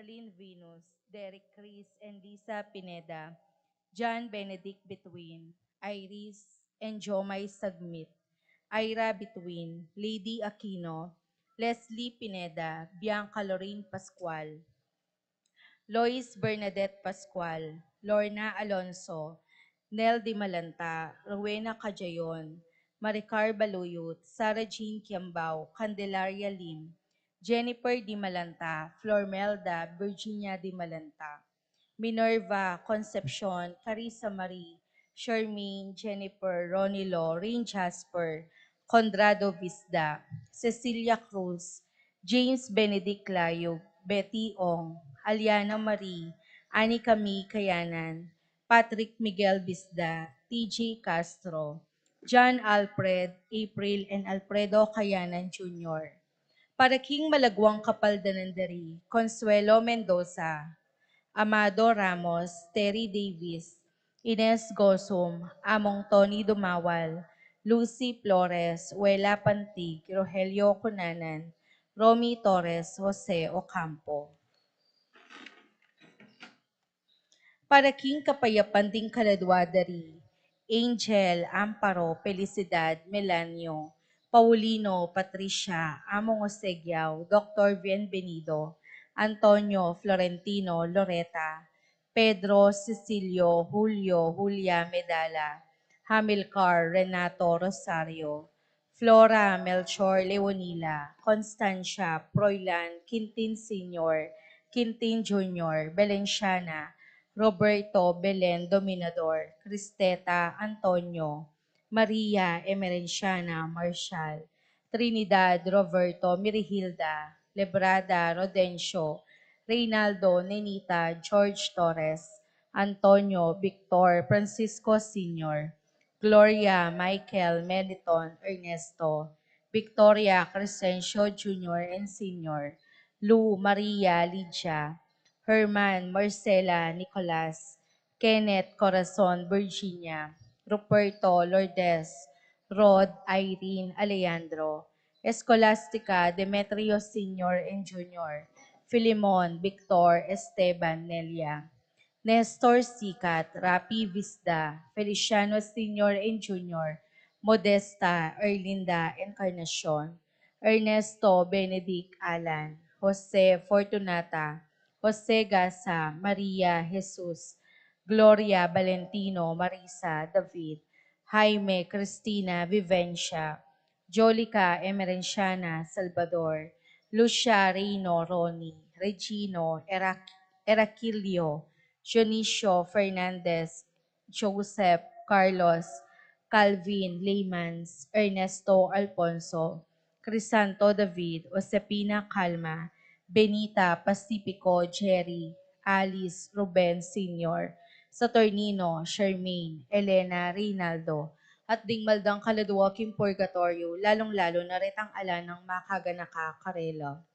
Celine Venus, Derek Chris and Lisa Pineda, John Benedict Between, Iris and Jomay Sagmit, Ira Between, Lady Aquino, Leslie Pineda, Bianca Lorraine Pascual, Lois Bernadette Pascual, Lorna Alonso, Nel Di Malanta, Rowena Cajayon, Maricar Baluyot, Sarah Jean Kiambao, Candelaria Lim, Jennifer Di Malanta, Flormelda, Virginia Di Malanta, Minerva, Concepcion, Carissa Marie, Charmaine, Jennifer, Ronilo, Rain Jasper, Condrado Visda, Cecilia Cruz, James Benedict Layog, Betty Ong, Aliana Marie, Ani Cami Kayanan, Patrick Miguel Visda, TJ Castro, John Alfred, April, and Alfredo Kayanan Jr. Para King Malagwang Kapaldanandari, Consuelo Mendoza, Amado Ramos, Terry Davis, Ines Gosum, Among Tony Dumawal, Lucy Flores, Wela Pantig, Rogelio Cunanan, Romy Torres, Jose Ocampo. Para King Kapayapan ding Kaladwadari, Angel, Amparo, Felicidad, Melanio, Paulino, Patricia, Among Osegiao, Dr. Bienvenido, Antonio, Florentino, Loreta, Pedro, Cecilio, Julio, Julia, Medala, Hamilcar, Renato, Rosario, Flora, Melchor, Leonila, Constancia, Proylan, Quintin Sr., Quintin Jr., Belenciana, Roberto Belen Dominador, Cristeta Antonio, Maria Emerenciana Marshall, Trinidad Roberto Mirihilda, Lebrada Rodencio, Reynaldo Nenita George Torres, Antonio Victor Francisco Sr., Gloria Michael Meliton Ernesto, Victoria Crescencio Jr. and Sr., Lou Maria Lydia, Herman Marcela Nicolas, Kenneth Corazon Virginia, Ruperto Lourdes, Rod Irene Alejandro, Escolastica Demetrio Sr. and Jr., Filimon Victor Esteban Nelia, Nestor Sikat, Rapi Visda, Feliciano Sr. and Jr., Modesta Erlinda Encarnacion, Ernesto Benedict Alan, Jose Fortunata, Jose Gasa, Maria Jesus, Gloria Valentino, Marisa David, Jaime Cristina Vivencia, Jolica Emerenciana Salvador, Lucia Reino Roni, Regino Eraquilio, Dionisio Fernandez, Joseph Carlos, Calvin Leymans, Ernesto Alfonso, Crisanto David, Josepina Calma, Benita Pacifico Jerry, Alice Ruben Sr., Saturnino Charmaine, Elena Reynaldo, at dingmaldang kaladuwaking purgatorio, lalong-lalo na retang ala ng makaganaka karela.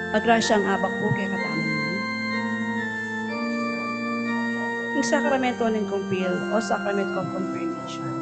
Agrasyang abak po kay katamo mo. Yung sakramento ng kumpil o sacrament of confirmation.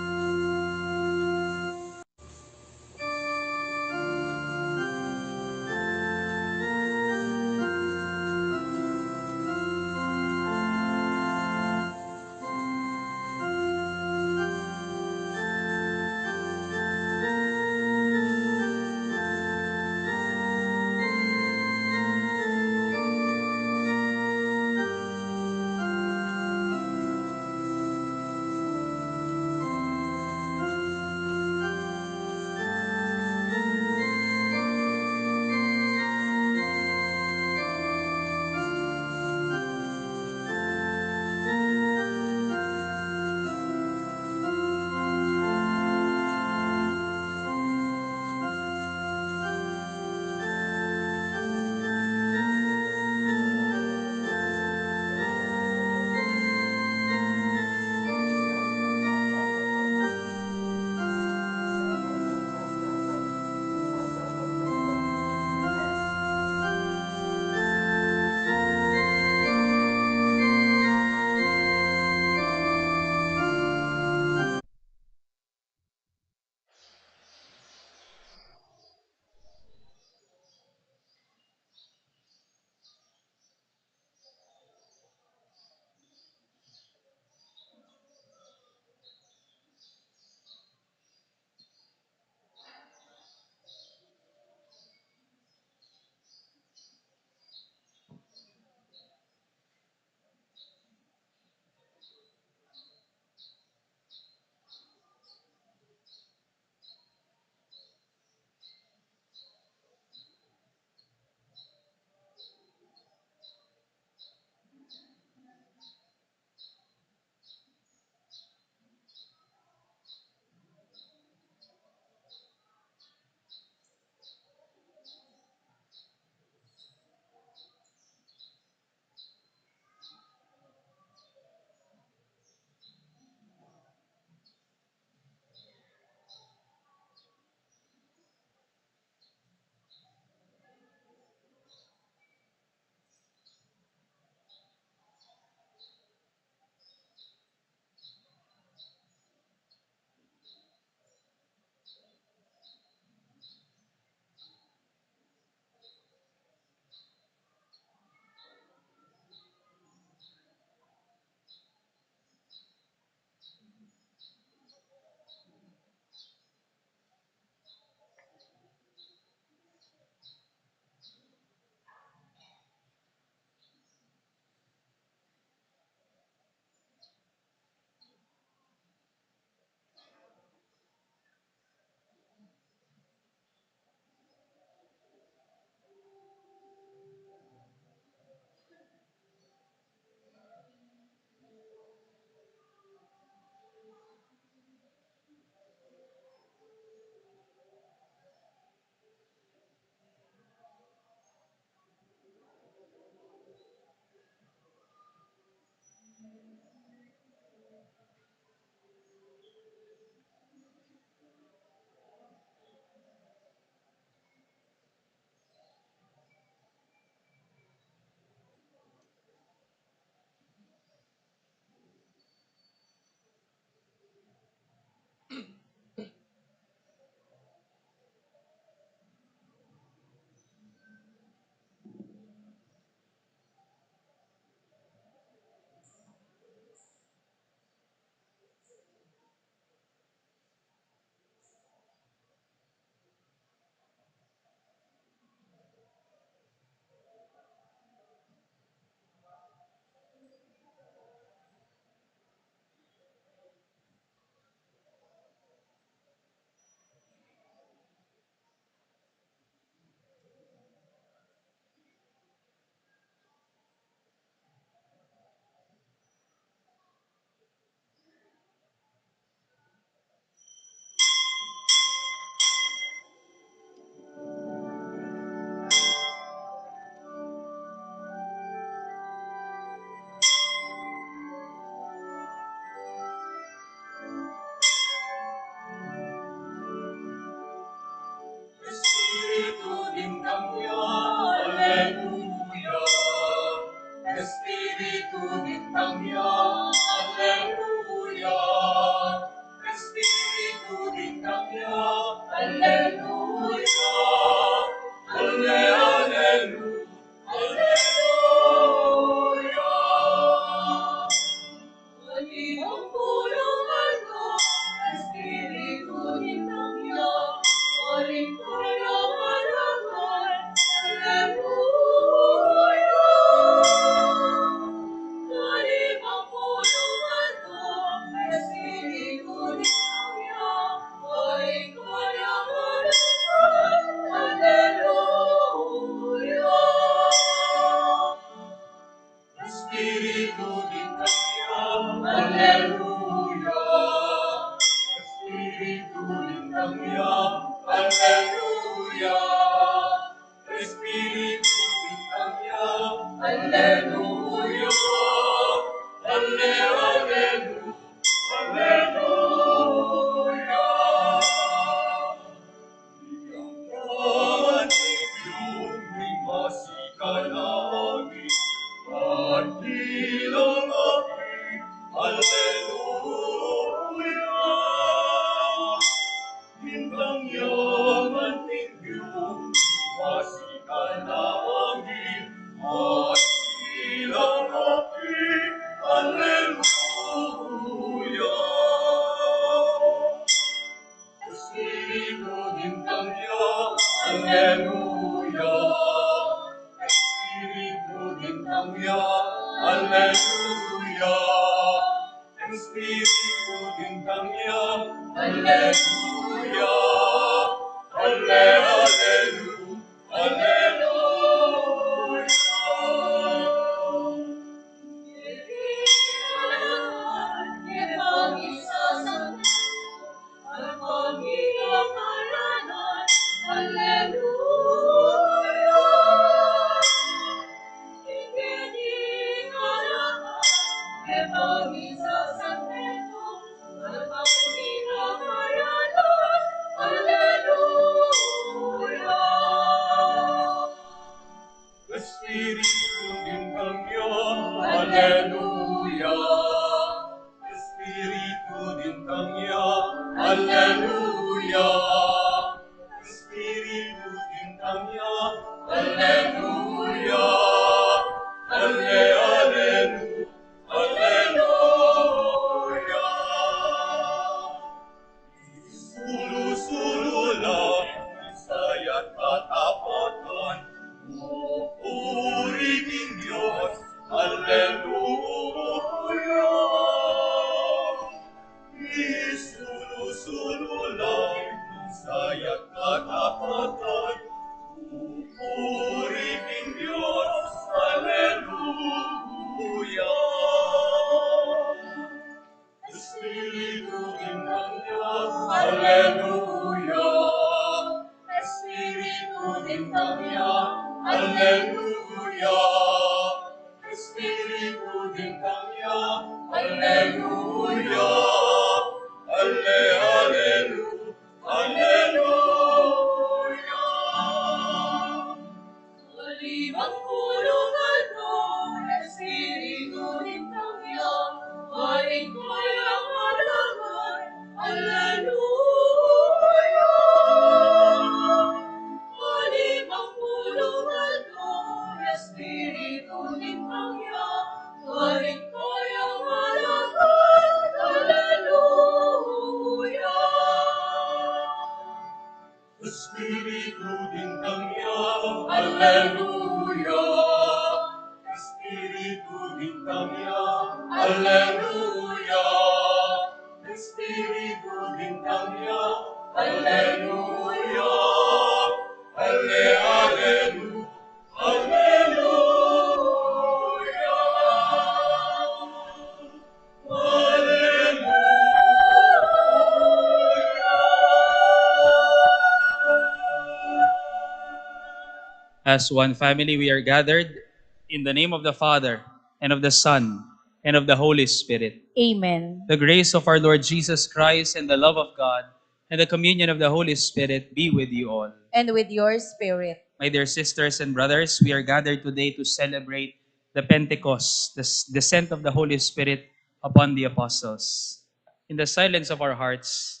As one family, we are gathered in the name of the Father, and of the Son, and of the Holy Spirit. Amen. The grace of our Lord Jesus Christ and the love of God and the communion of the Holy Spirit be with you all. And with your spirit. My dear sisters and brothers, we are gathered today to celebrate the Pentecost, the descent of the Holy Spirit upon the apostles. In the silence of our hearts,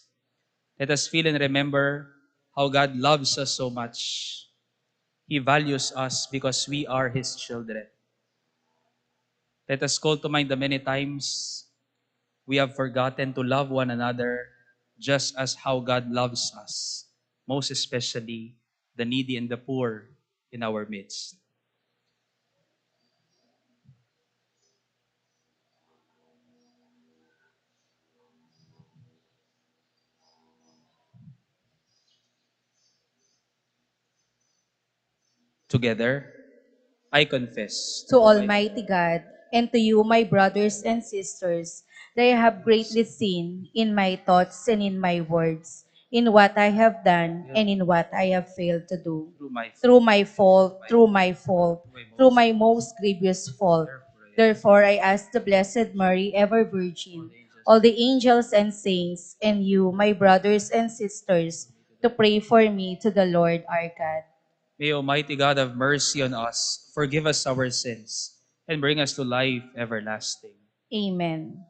let us feel and remember how God loves us so much. He values us because we are His children. Let us call to mind the many times we have forgotten to love one another just as how God loves us, most especially the needy and the poor in our midst. Together, I confess To Almighty God, and to you, my brothers and sisters, that I have greatly sinned in my thoughts and in my words, in what I have done and in what I have failed to do. Through my fault, through my most grievous fault. Therefore, I ask the Blessed Mary, ever Virgin, all the angels and saints, and you, my brothers and sisters, to pray for me to the Lord our God. May Almighty God have mercy on us, forgive us our sins, and bring us to life everlasting. Amen.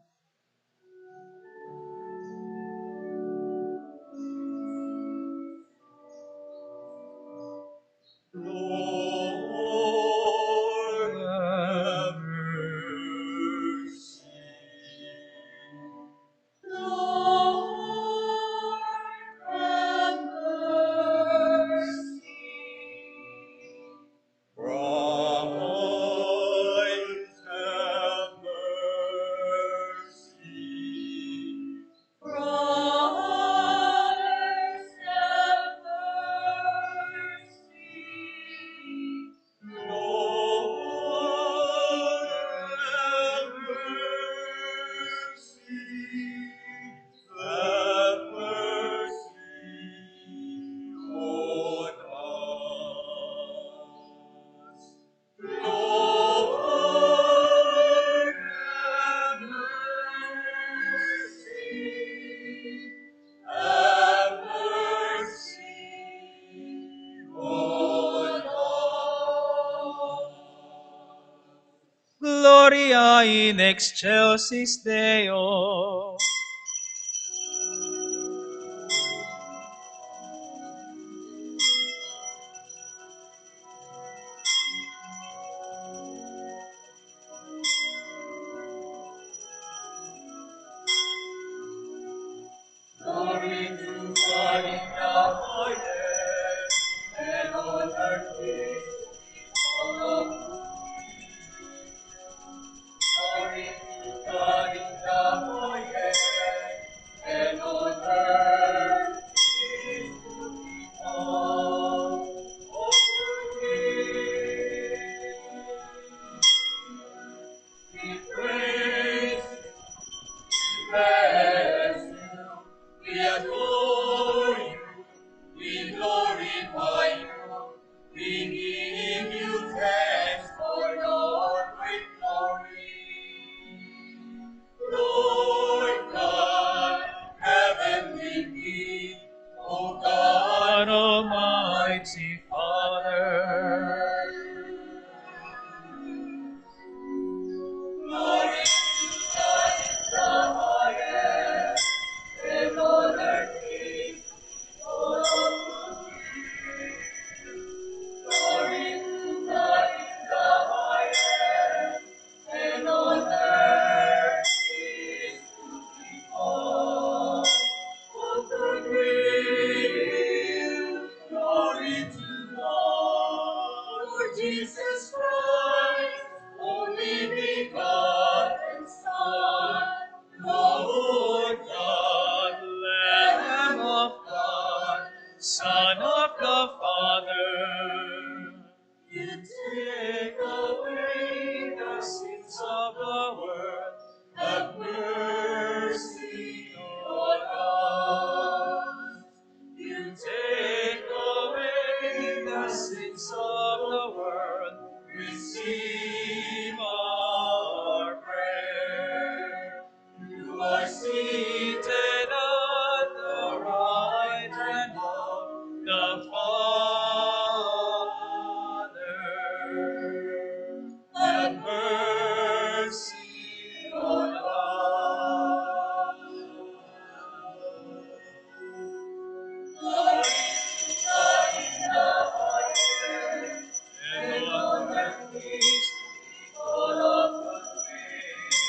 in excelsis Deo. God Almighty Father. Jesus Christ, only begotten Son, Lord God, Lamb of God, Son of the Father. You take away the sins of the world, have mercy on us. You take away the sins of the world, receive our prayer. You are seated at the right hand of the Father. Have mercy on us. Glory to God in the highest, and on earth peace to people of good faith.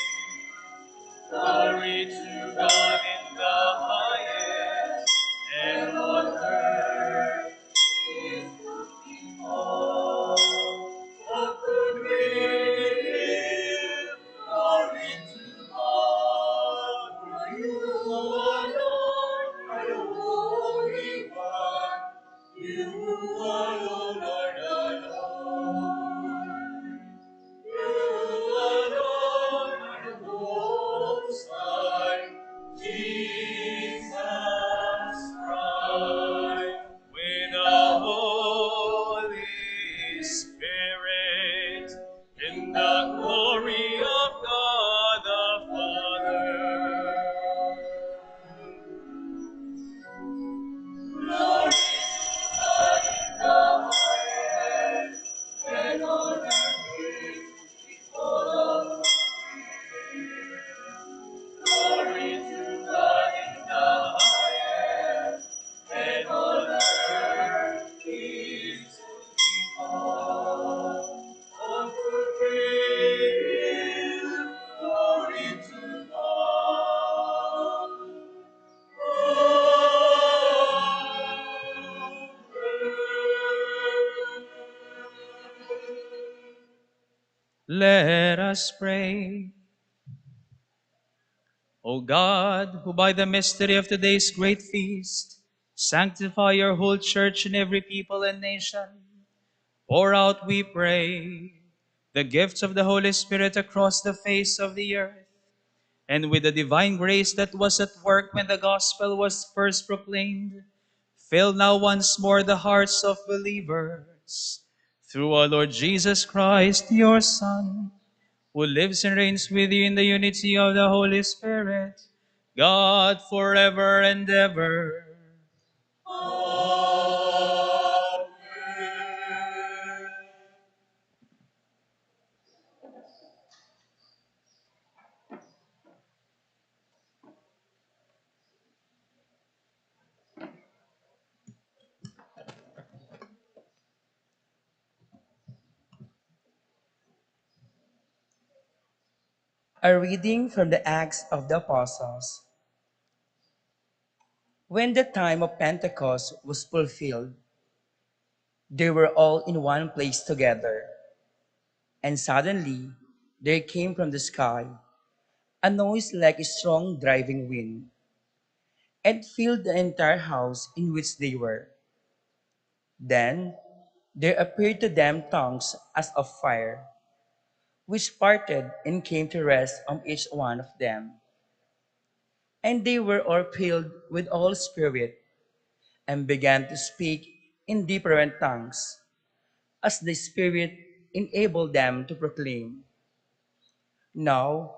Glory to God in the highest, and on earth peace to people of good will. Glory to God, for you alone are the Holy One. You alone are the Lord. You alone are the Most High, Jesus Christ. With the Holy Spirit, in the glory of God the Father. Glory to God in the highest, and on earth peace to people of good will. Glory to God in the highest, and on earth peace to people of good will. Glory to God. Let us pray. O God, who by the mystery of today's great feast sanctify your whole church in every people and nation, pour out, we pray, the gifts of the Holy Spirit across the face of the earth, and with the divine grace that was at work when the gospel was first proclaimed, fill now once more the hearts of believers. Through our Lord Jesus Christ, your Son, who lives and reigns with you in the unity of the Holy Spirit, God forever and ever. A reading from the Acts of the Apostles. When the time of Pentecost was fulfilled, they were all in one place together. And suddenly there came from the sky a noise like a strong driving wind, and filled the entire house in which they were. Then there appeared to them tongues as of fire, which parted and came to rest on each one of them. And they were all filled with the Holy Spirit and began to speak in different tongues, as the Spirit enabled them to proclaim. Now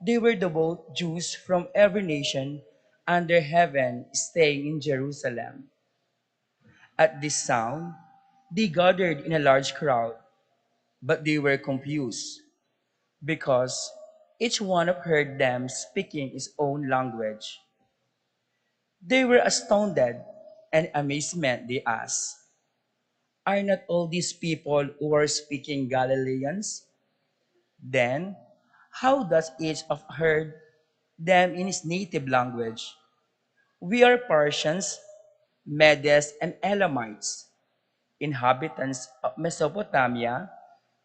they were the both Jews from every nation under heaven staying in Jerusalem. At this sound, they gathered in a large crowd, but they were confused because each one of heard them speaking his own language. They were astounded and amazement they asked, "Are not all these people who are speaking Galileans? Then how does each of heard them in his native language? We are Persians, Medes, and Elamites, inhabitants of Mesopotamia,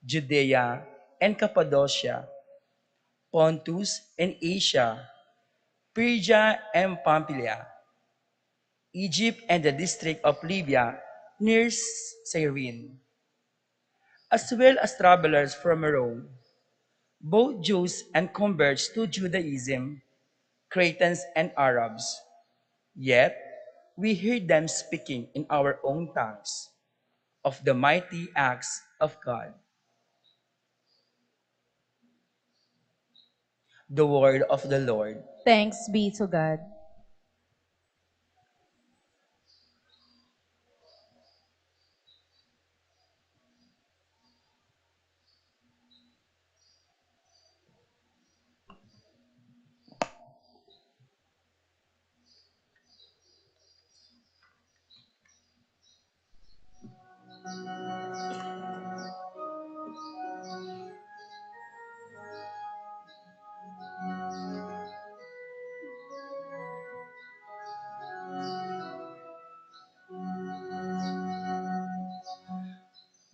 Judea, and Cappadocia, Pontus and Asia, Phrygia and Pamphylia, Egypt and the district of Libya near Cyrene, as well as travelers from Rome, both Jews and converts to Judaism, Cretans and Arabs. Yet we hear them speaking in our own tongues of the mighty acts of God." The word of the Lord. Thanks be to God.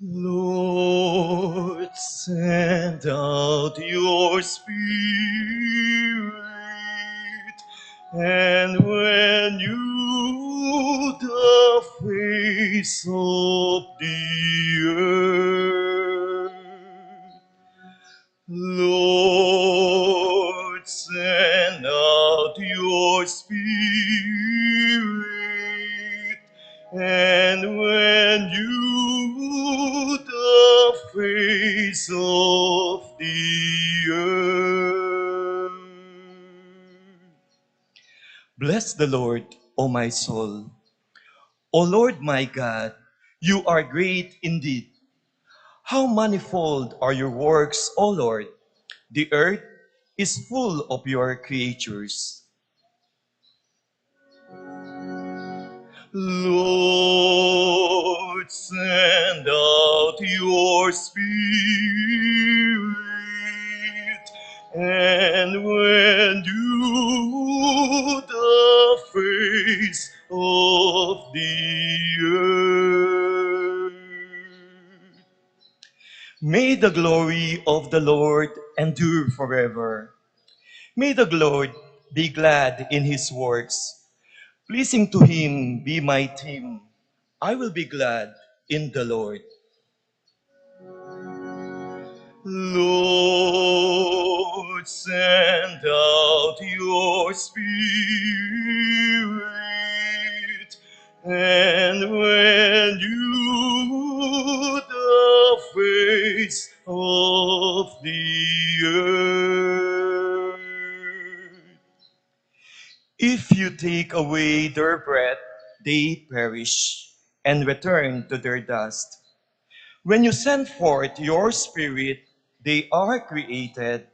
Lord, send out your Spirit, and when you the face of the earth, Lord, send out your Spirit, and when you the face of the earth. Bless the Lord, O my soul. O Lord my God, you are great indeed. How manifold are your works, O Lord! The earth is full of your creatures. Lord, send out your Spirit, and when you the face of the earth. May the glory of the Lord endure forever. May the Lord be glad in his works. Pleasing to him be my theme. I will be glad in the Lord. Lord, send out your Spirit, and when you the face of the earth. If you take away their breath, they perish and return to their dust. When you send forth your Spirit, they are created,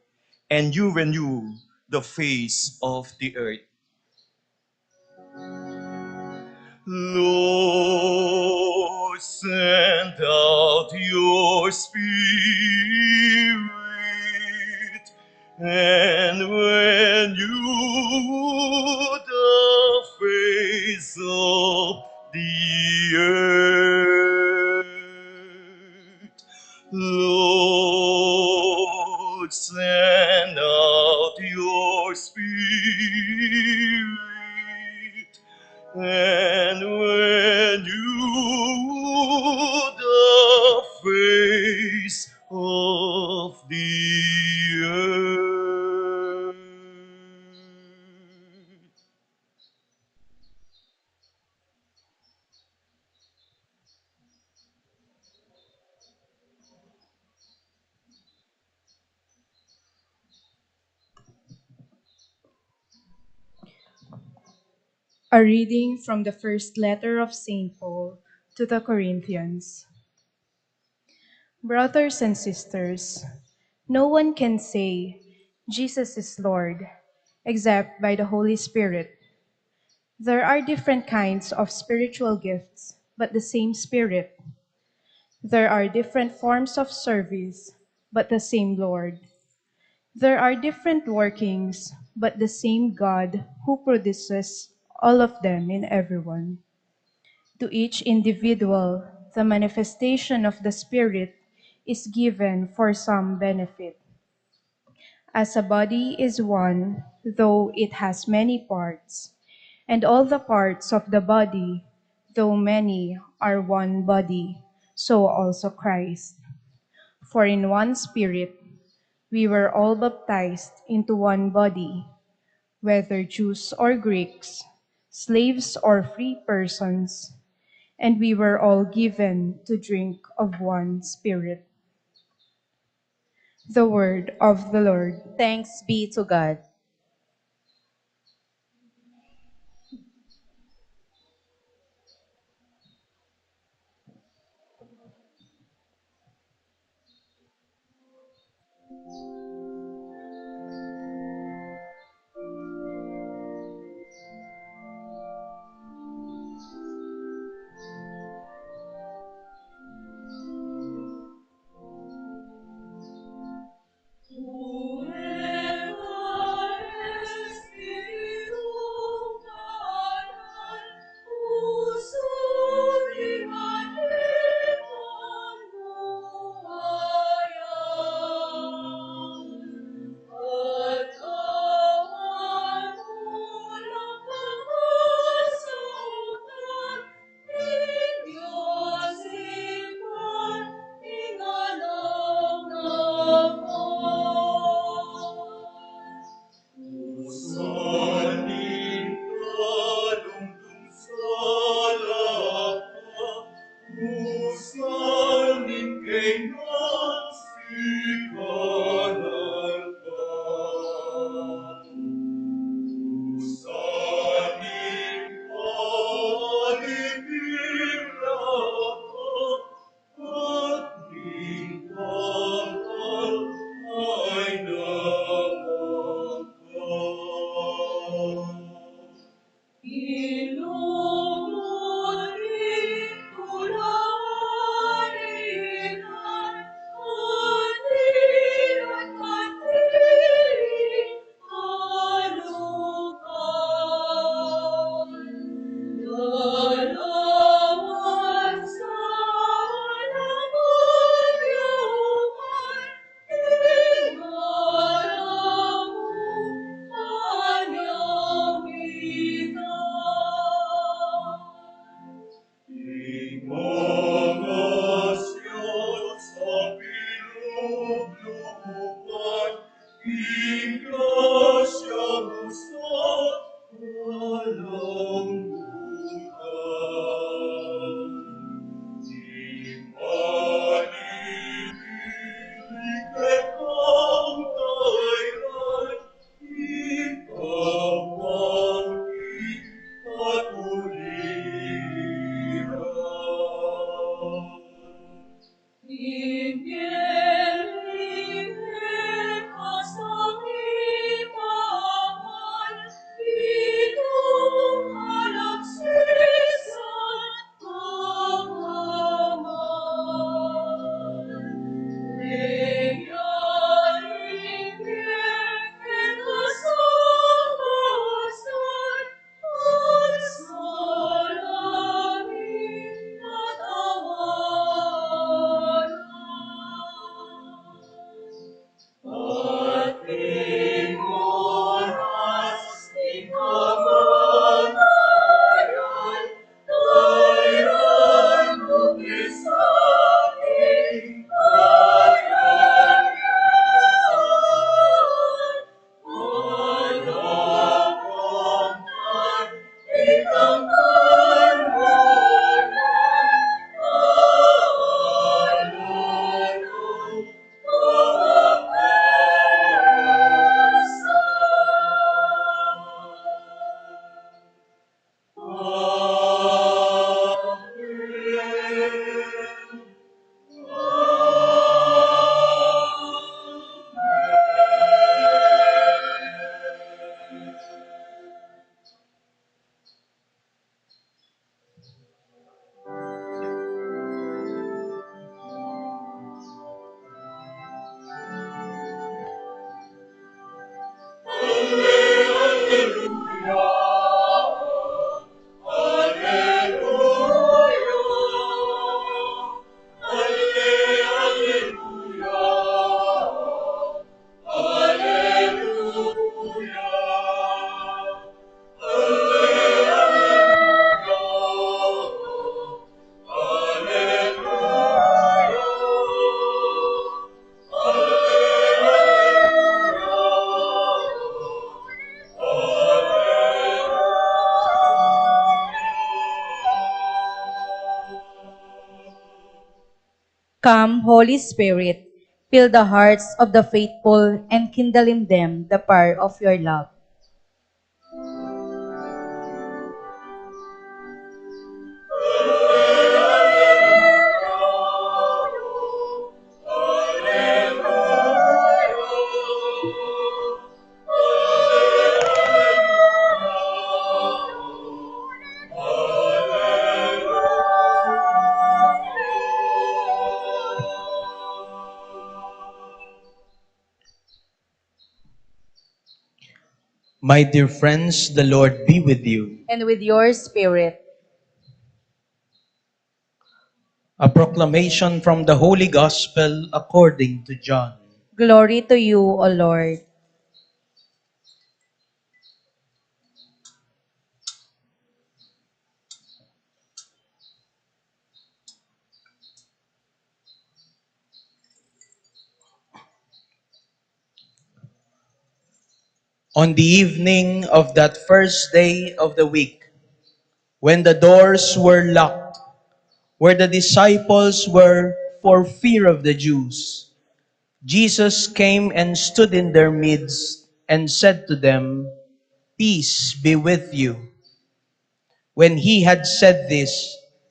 and you renew the face of the earth. Lord, send out your Spirit, And when you the face of the earth, Lord, send out your Spirit, and when you the face of the earth. A reading from the first letter of St. Paul to the Corinthians. Brothers and sisters, no one can say, Jesus is Lord, except by the Holy Spirit. There are different kinds of spiritual gifts, but the same Spirit. There are different forms of service, but the same Lord. There are different workings, but the same God who produces all of them in everyone. To each individual, the manifestation of the Spirit is given for some benefit. As a body is one, though it has many parts, and all the parts of the body, though many, are one body, so also Christ. For in one Spirit we were all baptized into one body, whether Jews or Greeks, slaves or free persons, and we were all given to drink of one Spirit. The word of the Lord. Thanks be to God. Come, Holy Spirit, fill the hearts of the faithful and kindle in them the fire of your love. My dear friends, the Lord be with you. And with your spirit. A proclamation from the Holy Gospel according to John. Glory to you, O Lord. On the evening of that first day of the week, when the doors were locked, where the disciples were for fear of the Jews, Jesus came and stood in their midst and said to them, "Peace be with you." When he had said this,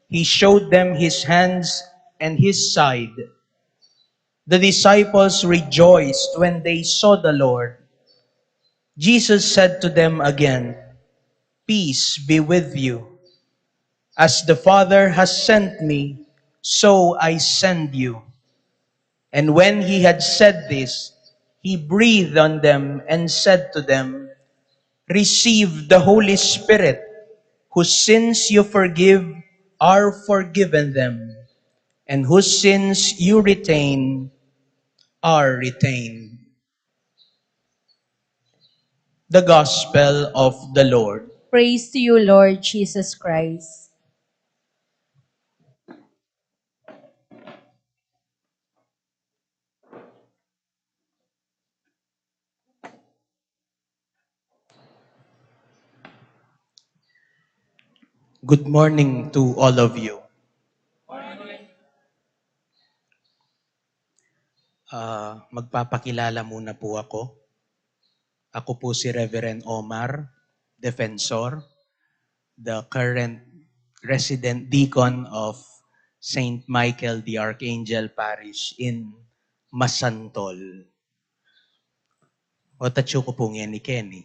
he showed them his hands and his side. The disciples rejoiced when they saw the Lord. Jesus said to them again, "Peace be with you. As the Father has sent me, so I send you." And when he had said this, he breathed on them and said to them, "Receive the Holy Spirit, whose sins you forgive are forgiven them, and whose sins you retain are retained." The Gospel of the Lord. Praise to you, Lord Jesus Christ. Good morning to all of you. Magpapakilala muna po ako. Ako po si Reverend Omar, Defensor, the current resident deacon of Saint Michael the Archangel Parish in Masantol. O tatsyo ko pong yan ni Kenny.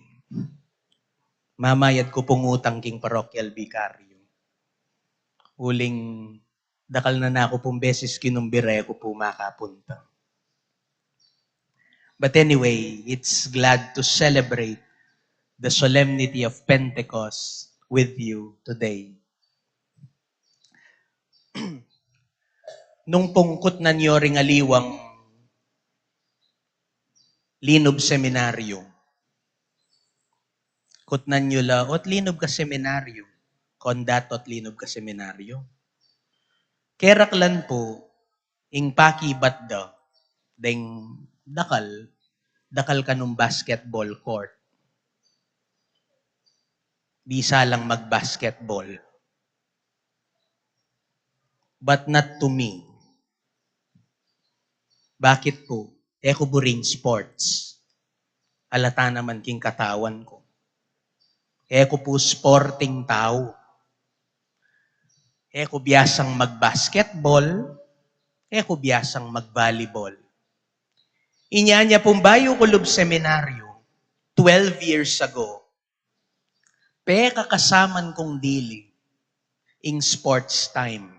Mamayad ko pong utang king Parochial Vicar. Uling dakal na ako pong beses kinumbire ko po makapunta. But anyway, it's glad to celebrate the Solemnity of Pentecost with you today. Nung pungkot na niyo ring aliwang linob seminaryo, kutnan nyo la, ot linob ka seminaryo, kondatot linob ka seminaryo. Keraklan po, ing pakibat da, deng dakal ka nung basketball court. Bisa lang mag-basketball. But not to me. Bakit po? Eko buring sports. Alata naman king katawan ko. Eko po sporting tao. Eko biyasang mag-basketball. Eko biyasang mag-volleyball. Inya niya pong bayo kulub seminaryo 12 years ago. Kakasaman kong dili ing sports time.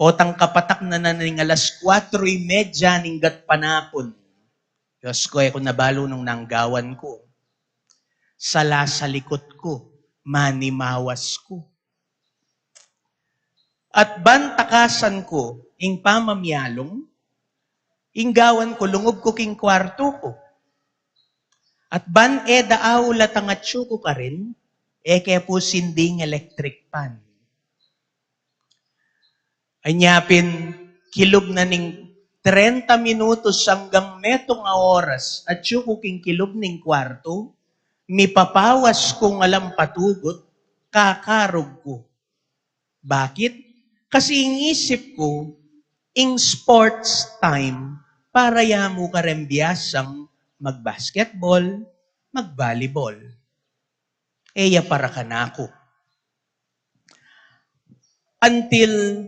Potang kapatak na naning alas 4:30 ning gat panapon. Diyos ko, ako nabalo nung nanggawan ko. Sala sa likod ko, manimawas ko. At bantakasan ko, ing pamamyalong, ing gawan ko, lungob ko king kwarto ko. At ban daaw latangatsyo ko ka rin, kaya po sinding electric pan. Anyapin, kilob na ning 30 minutos hanggang metong oras at yung kuking kilob ning kwarto, mipapawas kong alam patugot, kakarog ko. Bakit? Kasi ing isip ko, ing sports time, para yamu karembiasang mag-basketball, mag-volleyball. Eya para kanako. Until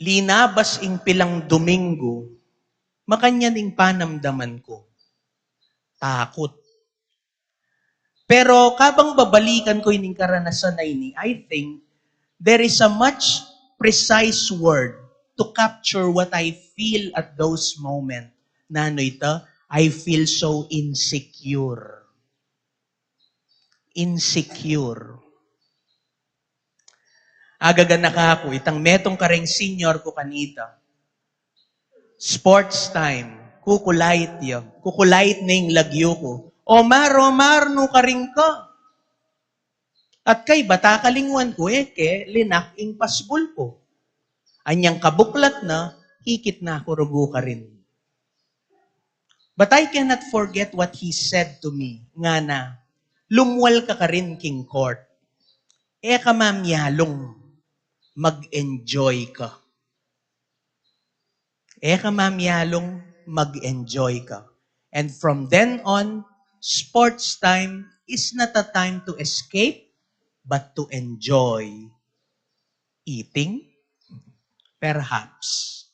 linabas ing pilang Domingo, makanyaning panamdaman ko. Takot. Pero kabang babalikan ko ining karanasan na ini, I think there is a much precise word to capture what I feel at those moments. Na ano ito? I feel so insecure. Insecure. Agagan na ka ako, itang metong kareng senior ko kanita. Sports time. Kukulait yun. Kukulait na yung lagyo ko. Omar, no karing ka. At kay bata kalingwan ko, ke, linak ing pasbol ko. Anyang kabuklat na, hikit na ako rugo ka rin. But I cannot forget what he said to me. Nga na, lumwal ka rin king court. Ka mamyalong, mag-enjoy ka. Ka mamyalong, mag-enjoy ka. And from then on, sports time is not a time to escape, but to enjoy eating, perhaps.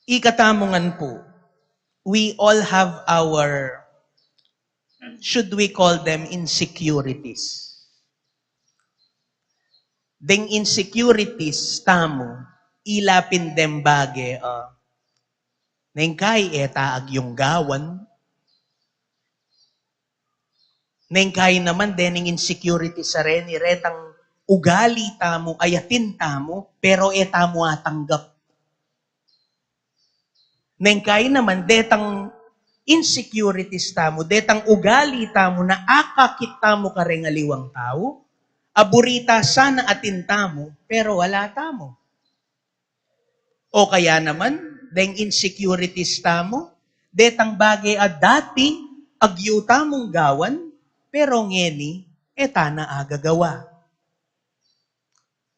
Ikatamungan po, we all have our, should we call them insecurities? Deng insecurities, tamo, ilapin dem bage, nengkay taag yung gawan, nengkay naman dening insecurity sa rin, iretang ugali tamo, ayatin tamo, pero tamo atanggap. Nengkay naman, detang insecurities tamo, detang ugali tamo na akakit tamo kareng aliwang tao, aburita sana atin tamo, pero wala tamo. O kaya naman, deng insecurities tamo, detang bagay dati, agyo tamong gawan, pero ngeni, etana agagawa.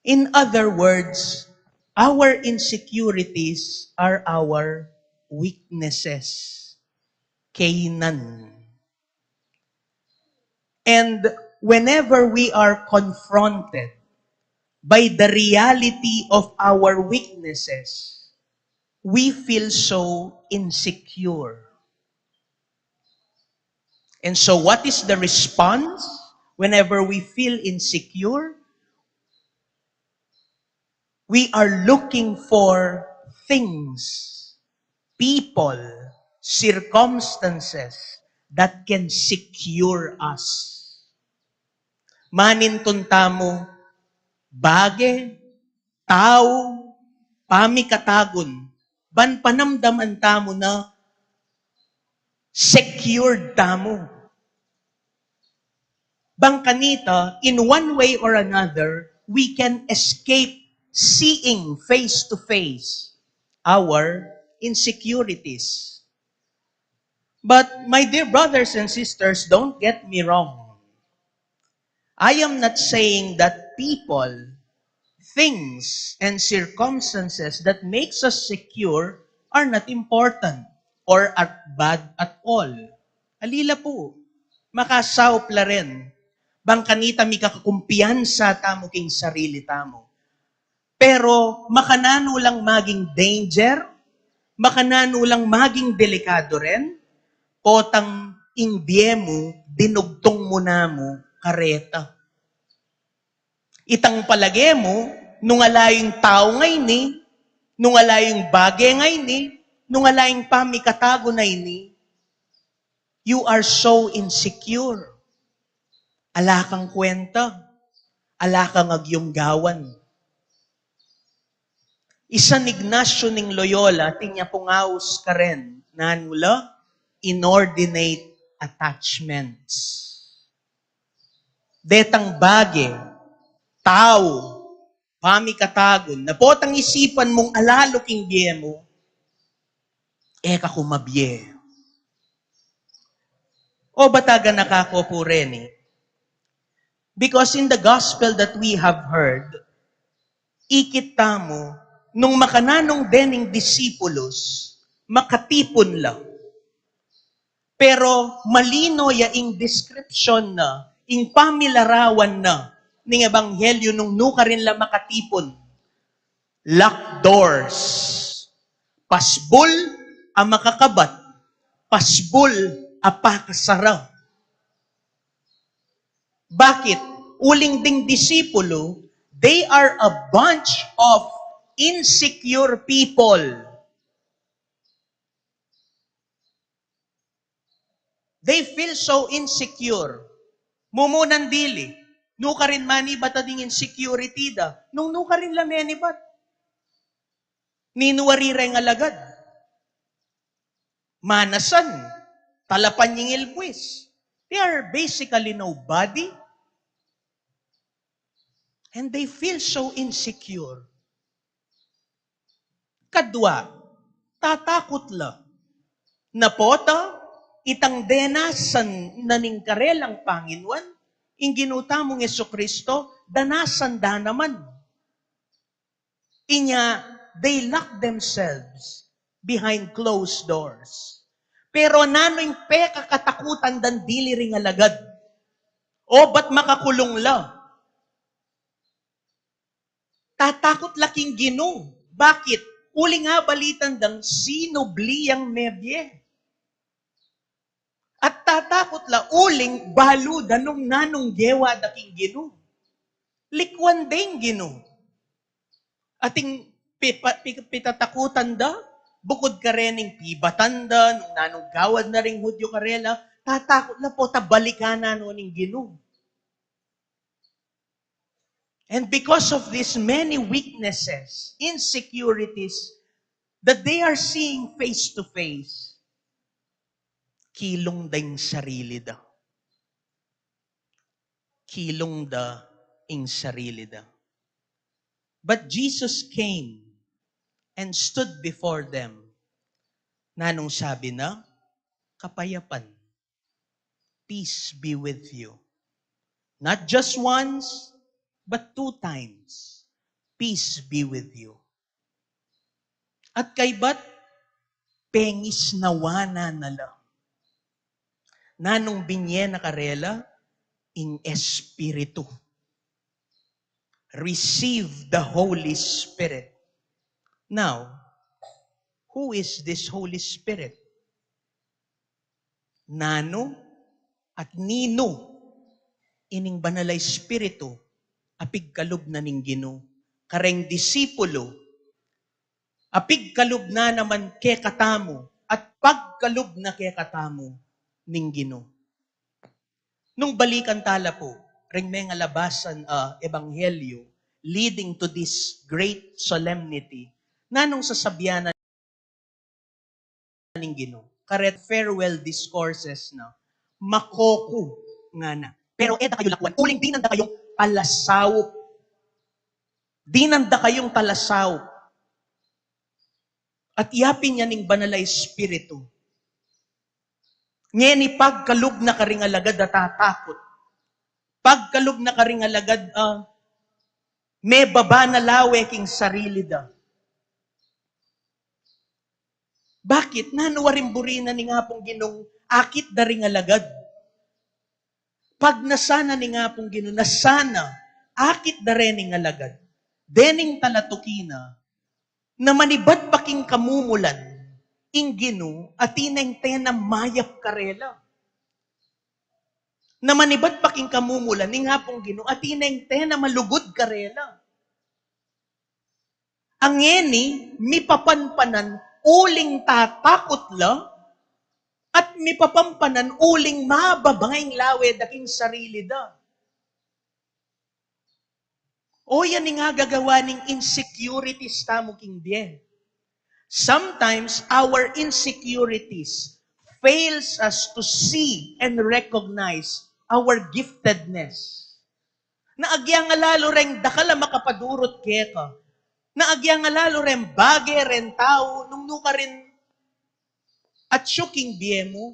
In other words, our insecurities are our weaknesses. Kainan. And whenever we are confronted by the reality of our weaknesses, we feel so insecure. And so what is the response whenever we feel insecure? We are looking for things, people, circumstances that can secure us. Manintun tamo, bage, tao, pamikatagon, ban panamdaman tamo na secured tamo. Bang kanita, in one way or another, we can escape seeing face to face our insecurities. But my dear brothers and sisters, don't get me wrong. I am not saying that people, things, and circumstances that makes us secure are not important or are bad at all. Alila po, makasawpla rin. Bang kanita mi kakakumpiyansa tamo king sarili tamo. Pero makanano lang maging danger, makanano lang maging delikado rin, potang ingbiye mo, dinugtong mo na mo, kareta. Itang palage mo, nung alayong tao ngay ni, nung alayong bagay ngay ni, nung alayong pamikatago na ini, you are so insecure. Ala kang kwenta, ala kang agyong gawan. Isan Ignacio ning Loyola, tinya pungaus ka rin, nanula, inordinate attachments. Detang bage, tao, pamikatagon, na potang isipan mong alaloking biye mo, kumabye. O bataga nakako po rin eh. Because in the gospel that we have heard, ikita mo, nung makananong dening disipulos, makatipon lang. Pero malino ya ing description na, ing pamilarawan na, ning ebanghelyo nung nuka rin lang makatipon. Locked doors. Pasbol ang makakabat. Pasbol ang pakasara. Bakit? Uling ding disipulo, they are a bunch of insecure people. They feel so insecure. Mumunan dili. Nuka rin mani bata ding insecurity da. Nung nuka rin lameni bat. Ninuwari rin alagad. Manasan. Talapan yung ilbuis. They are basically nobody. And they feel so insecure. Kadwa, tatakot la. Napota, itang denasan naning karelang Panginoon, ing ginuta mong Jesucristo, danasan da naman. Inya, they lock themselves behind closed doors. Pero nano'y peka katakutan dan dili ring alagad. O, ba't makakulong la? Tatakot laking Ginoo. Bakit? Uli nga balitan dang sino bliyang mebye. At tatakot la uling balu danong nanong gewa daking Ginoo. Likwan ding Ginoo. Ating pitatakutan da, bukod ka rening pibatanda, nung nanong gawad na ring Hudyo karela, tatakot na po tabalikanan no ning Ginoo. And because of these many weaknesses, insecurities, that they are seeing face to face, kilong ding sarili da. Kilong da ing sarili da. But Jesus came and stood before them. Nanong sabi na, kapayapan, peace be with you. Not just once, but 2 times. Peace be with you. At kay ba't pengis nawana na lang. Nanong binye na karela, in espiritu. Receive the Holy Spirit. Now, who is this Holy Spirit? Nano at nino ining banalay espiritu apig kalub na ning Ginoo. Kareng disipulo apig kalub na naman ke katamo at pagkalub na ke katamo ning Ginoo. Nung balikan tala po, ring may nga labasan ebanghelyo leading to this great solemnity, nanong sasabihan ning Ginoo. Karet farewell discourses na, makoku nga na. Pero eda kayo lakwan, uling di nanda kayong talasawop. Di nanda kayong talasawop. At iyapin niya ning banalay espiritu. Ngeni pagkalug na karing alagad at tatakot. Pagkalug na karing alagad, may baba na lawe king sarili da. Bakit? Nanuwaring burina ni nga pong Ginong akit da ring alagad. Pag nasana ni nga pong Ginoo, nasana, akit da rin alagad. Dening talatukina, na manibat paking kamumulan, ing Ginoo, at ineng tena mayap karela. Na manibat paking kamumulan, ing nga pong Ginoo, at ineng tena malugod karela. Ang eni, mipapanpanan, uling tatakot la, at mipapampanan, uling mababanging lawe daking sarili da. O yan nga gagawa ng insecurities tamo king bien. Sometimes our insecurities fails us to see and recognize our giftedness. Naagya nga lalo rin dakala makapadurot keka. Naagya nga lalo rin bagay rin tao nung nuka rin at siyo king bien mo,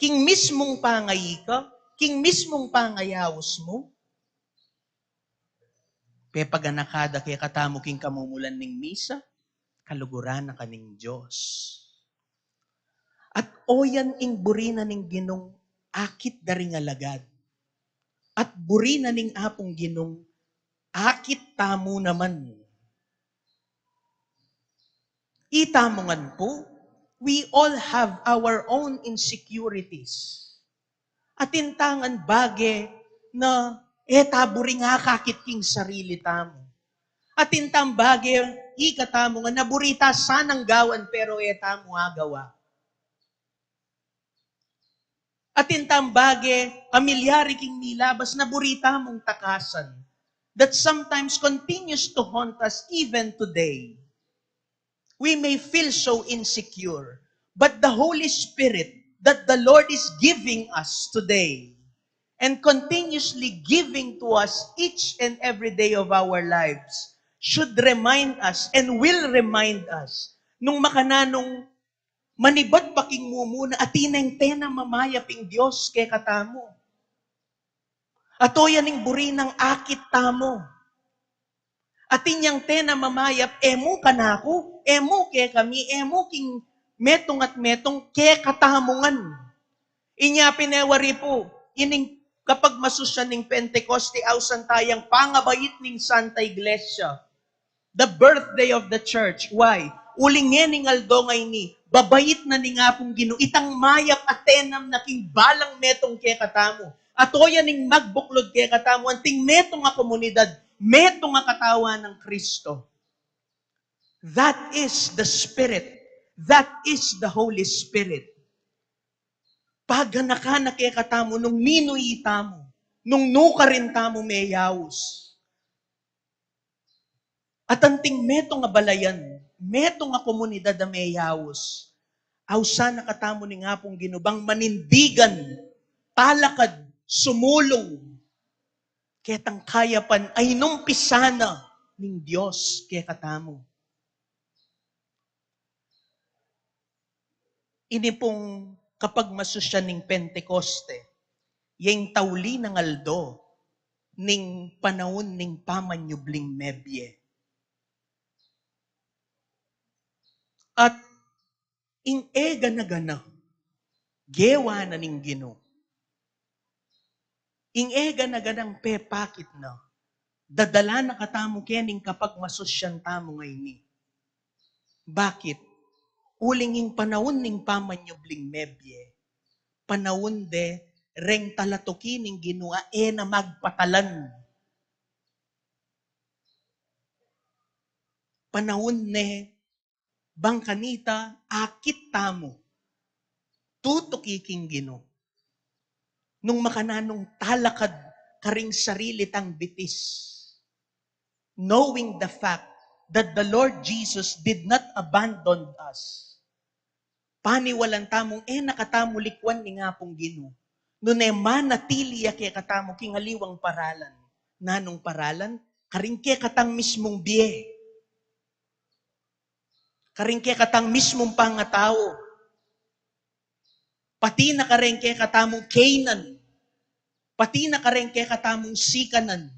king mismong pangayi ka, king mismong pangayawos mo. Pepaganakada kay katamo king kamumulan ning misa, kaluguran na kaning Diyos. At oyan ing burina ning ginong akit daring alagad. At burina ning apong ginong akit tamo naman. Itamongan po, we all have our own insecurities. Atintangan bage na taburi nga kakit king sarili tamo. Atintang bage ikatamo nga naburita sanang gawan pero tamo agawa. Atintang bage pamilyari king nilabas naburita mong takasan that sometimes continues to haunt us even today. We may feel so insecure, but the Holy Spirit that the Lord is giving us today and continuously giving to us each and every day of our lives should remind us and will remind us nung makananong manibad paking mumuna atineng tena mamayaping Diyos kay katamo. Ato yaning buri ng akit tamo. Atin yang tena mamayap, emo kanako, emo ke kami, emo king metong at metong ke katamungan. Inya pinewari po, ining kapag masusyan ning Pentecoste, awsan tayang pangabait ning Santa Iglesia. The birthday of the church. Why? Ulingen ning aldo ngay ni, babait na ning apong Ginoo, itang mayap atenam na king balang metong ke katamo. Atoya ning magbuklod ke katamo, anting metong nga komunidad, meto nga katawan ng Kristo. That is the Spirit. That is the Holy Spirit. Paganaka na kaya katamo, nung minuyi tamo, nung nuka rin tamo mayawos. At anting meto nga balayan, meto nga komunidad na mayawos, awsa na katamo ni nga pong ginubang manindigan, talakad, sumulong, ketang kayapan ay numpisana ning Diyos kaya katamo. Ini pong kapag masusyan ning Pentecoste, yung tawli ng aldo, ning panahon ning pamanyubling mebye. At ing ega na gana, gewa na ning Ginoo. Ing ega na ganang pepakit na, dadala na katamo kening kapag masusyan tamo ngay ni. Bakit? Uling ing panahon ning pamanyubling mebye, panahon de reng talatoki ning Ginoo na magpatalan. Panahon ne bangkanita akit tamo. Tutukiking Ginoo. Nung makananong talakad karing sarili tang Betis. Knowing the fact that the Lord Jesus did not abandon us. Paniwalan tamong nakatamo likwan ni nga pong Ginoo. Nune manatili kaya katamo kingaliwang paralan. Nanong paralan? Karing kaya katang mismong biye. Karing kaya katang mismong pangatao. Pati na karing kaya katamong Canaan. Pati na karing kaya katamong Sikanan.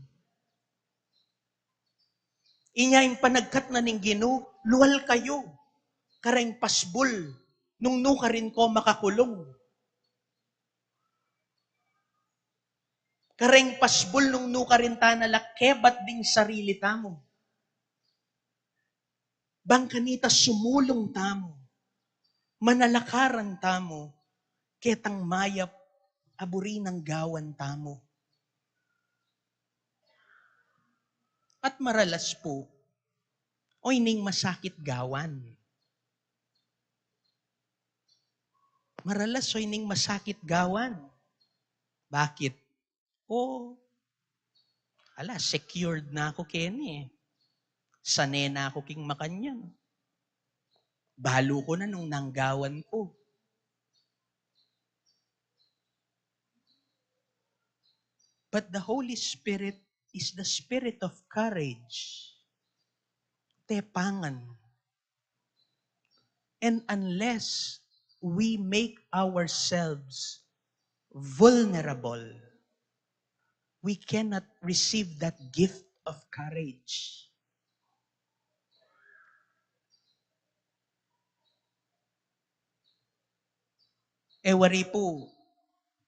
Inya yung panagkat na ning Ginoo, luwal kayo. Karing pasbul, nung nuka rin ko makakulong. Karing pasbul nung nuka rin tanala, kebat ding sarili tamo. Bangkanita sumulong tamo. Manalakaran tamo. Ketang mayap, aburi ng gawan tamo. At maralas po, oy ning masakit gawan. Maralas oy ning masakit gawan. Bakit? Secured na ako keni. Sanay na ako king makanyan. Balo ko na nung nanggawan ko. But the Holy Spirit is the spirit of courage. Tepangan. And unless we make ourselves vulnerable, we cannot receive that gift of courage. Wari po,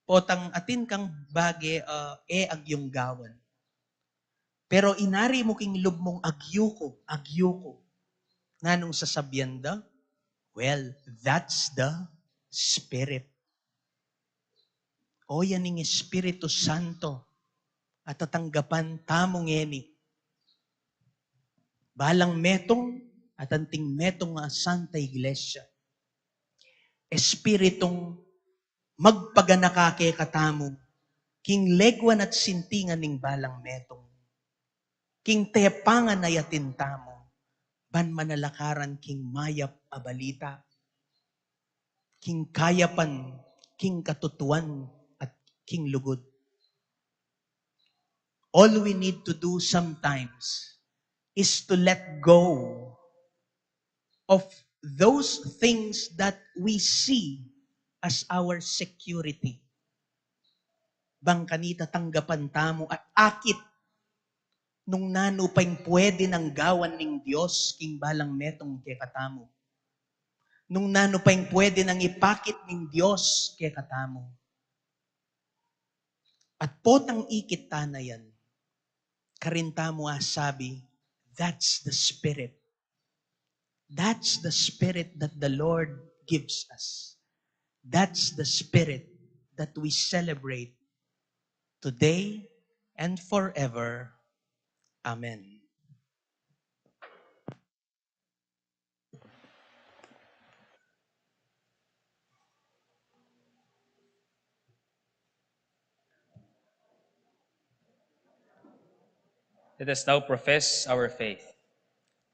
potang atin kang bage agyong gawan. Pero inari mo king lub mong agyo ko. Nganong sasabyan da? Well, that's the Spirit. O yan ng Espiritu Santo at tatanggapan tamong eni. Balang metong at anting metong nga Santa Iglesia. Espiritong magpaganakake katamo, king legwan at sintingan ning balang metong, king tepangan na yatintamo, ban manalakaran king mayap abalita, king kayapan, king katutuan, at king lugod. All we need to do sometimes is to let go of those things that we see as our security. Bang kanita tanggapan tamo at akit nung nano pa'y pwede ng gawan ng Diyos king balang metong kay katamo. Nung nano pa'y pwede ng ipakit ng Diyos kay katamo. At potang ikit na yan, karintamo sabi, that's the Spirit. That's the Spirit that the Lord gives us. That's the Spirit that we celebrate today and forever. Amen. Let us now profess our faith.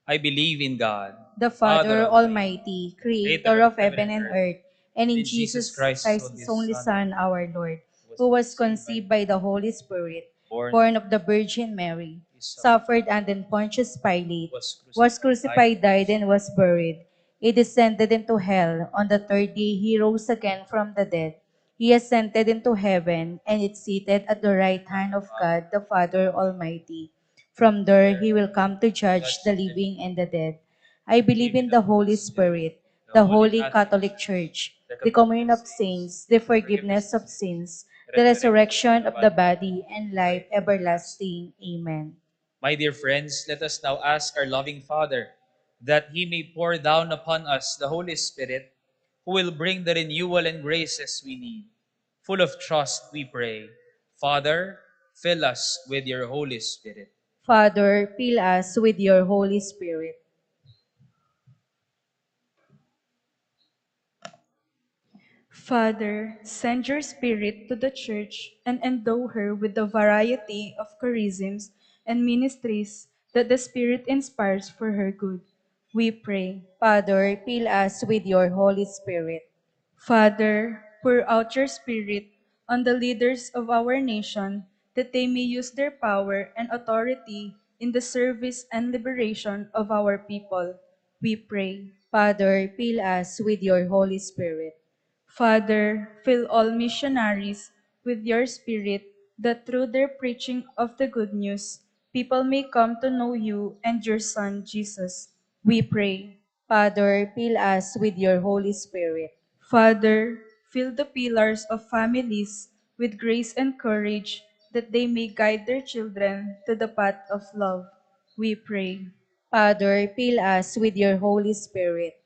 I believe in God, the Father Almighty, creator of heaven and earth, and in in Jesus Jesus Christ, Christ, his only Son, our Lord, who was conceived by the Holy Spirit, born of the Virgin Mary, suffered under Pontius Pilate, was crucified, died, and was buried. He descended into hell. On the third day, he rose again from the dead. He ascended into heaven, and is seated at the right hand of God, the Father Almighty. From there, he will come to judge the living and the dead. I believe in the Holy Spirit, the Holy Catholic Church, the communion of saints, the forgiveness of sins, the resurrection of the body, and life everlasting. Amen. My dear friends, let us now ask our loving Father that He may pour down upon us the Holy Spirit, who will bring the renewal and graces we need. Full of trust, we pray, Father, fill us with your Holy Spirit. Father, fill us with your Holy Spirit. Father, send your Spirit to the Church and endow her with the variety of charisms and ministries that the Spirit inspires for her good. We pray. Father, fill us with your Holy Spirit. Father, pour out your Spirit on the leaders of our nation that they may use their power and authority in the service and liberation of our people. We pray. Father, fill us with your Holy Spirit. Father, fill all missionaries with your Spirit, that through their preaching of the good news, people may come to know you and your Son, Jesus. We pray. Father, fill us with your Holy Spirit. Father, fill the pillars of families with grace and courage, that they may guide their children to the path of love. We pray. Father, fill us with your Holy Spirit.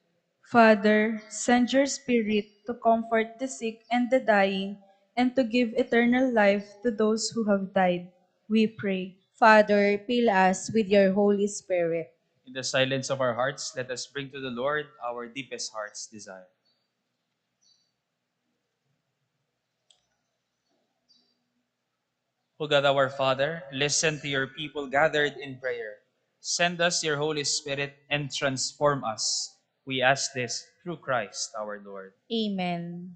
Father, send your Spirit to comfort the sick and the dying, and to give eternal life to those who have died. We pray. Father, fill us with your Holy Spirit. In the silence of our hearts, let us bring to the Lord our deepest heart's desire. O God, our Father, listen to your people gathered in prayer. Send us your Holy Spirit and transform us. We ask this through Christ our Lord. Amen.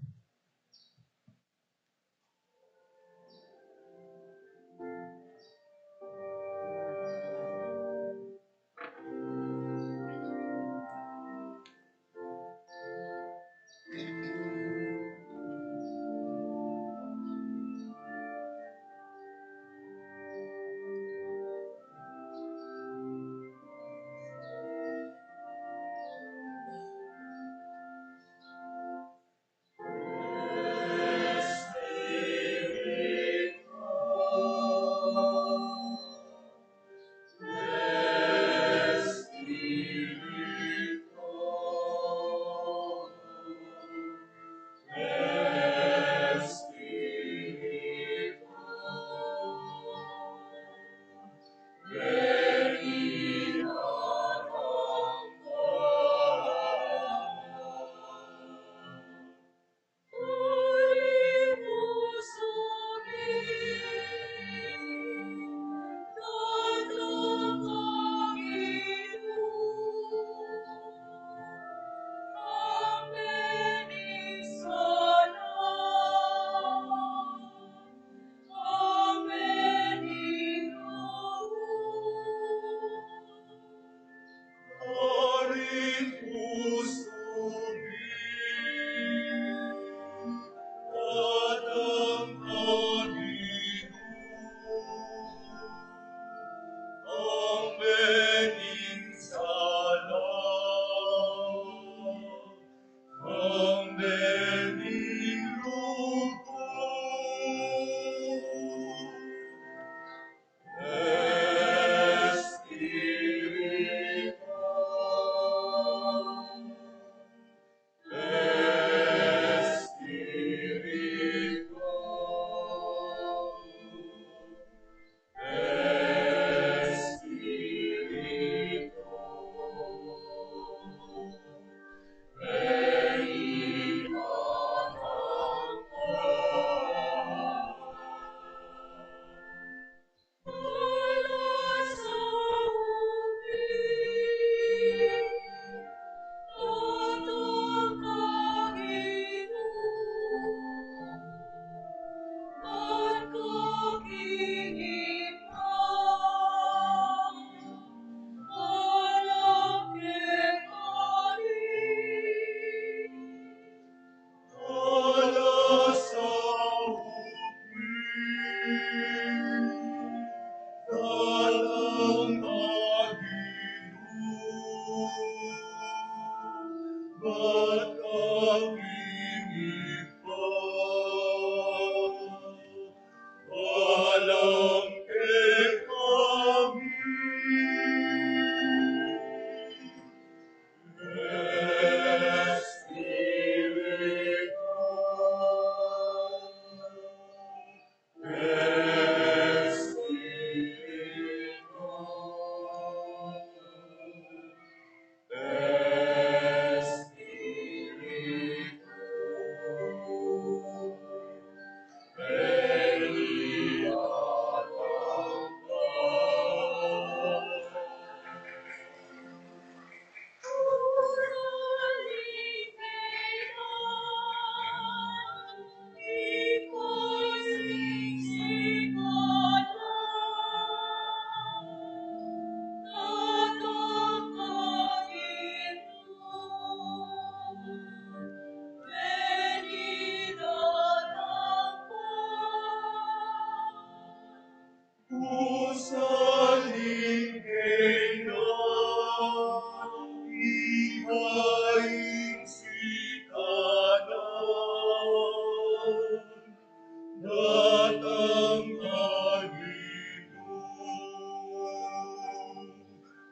datang Panginoon.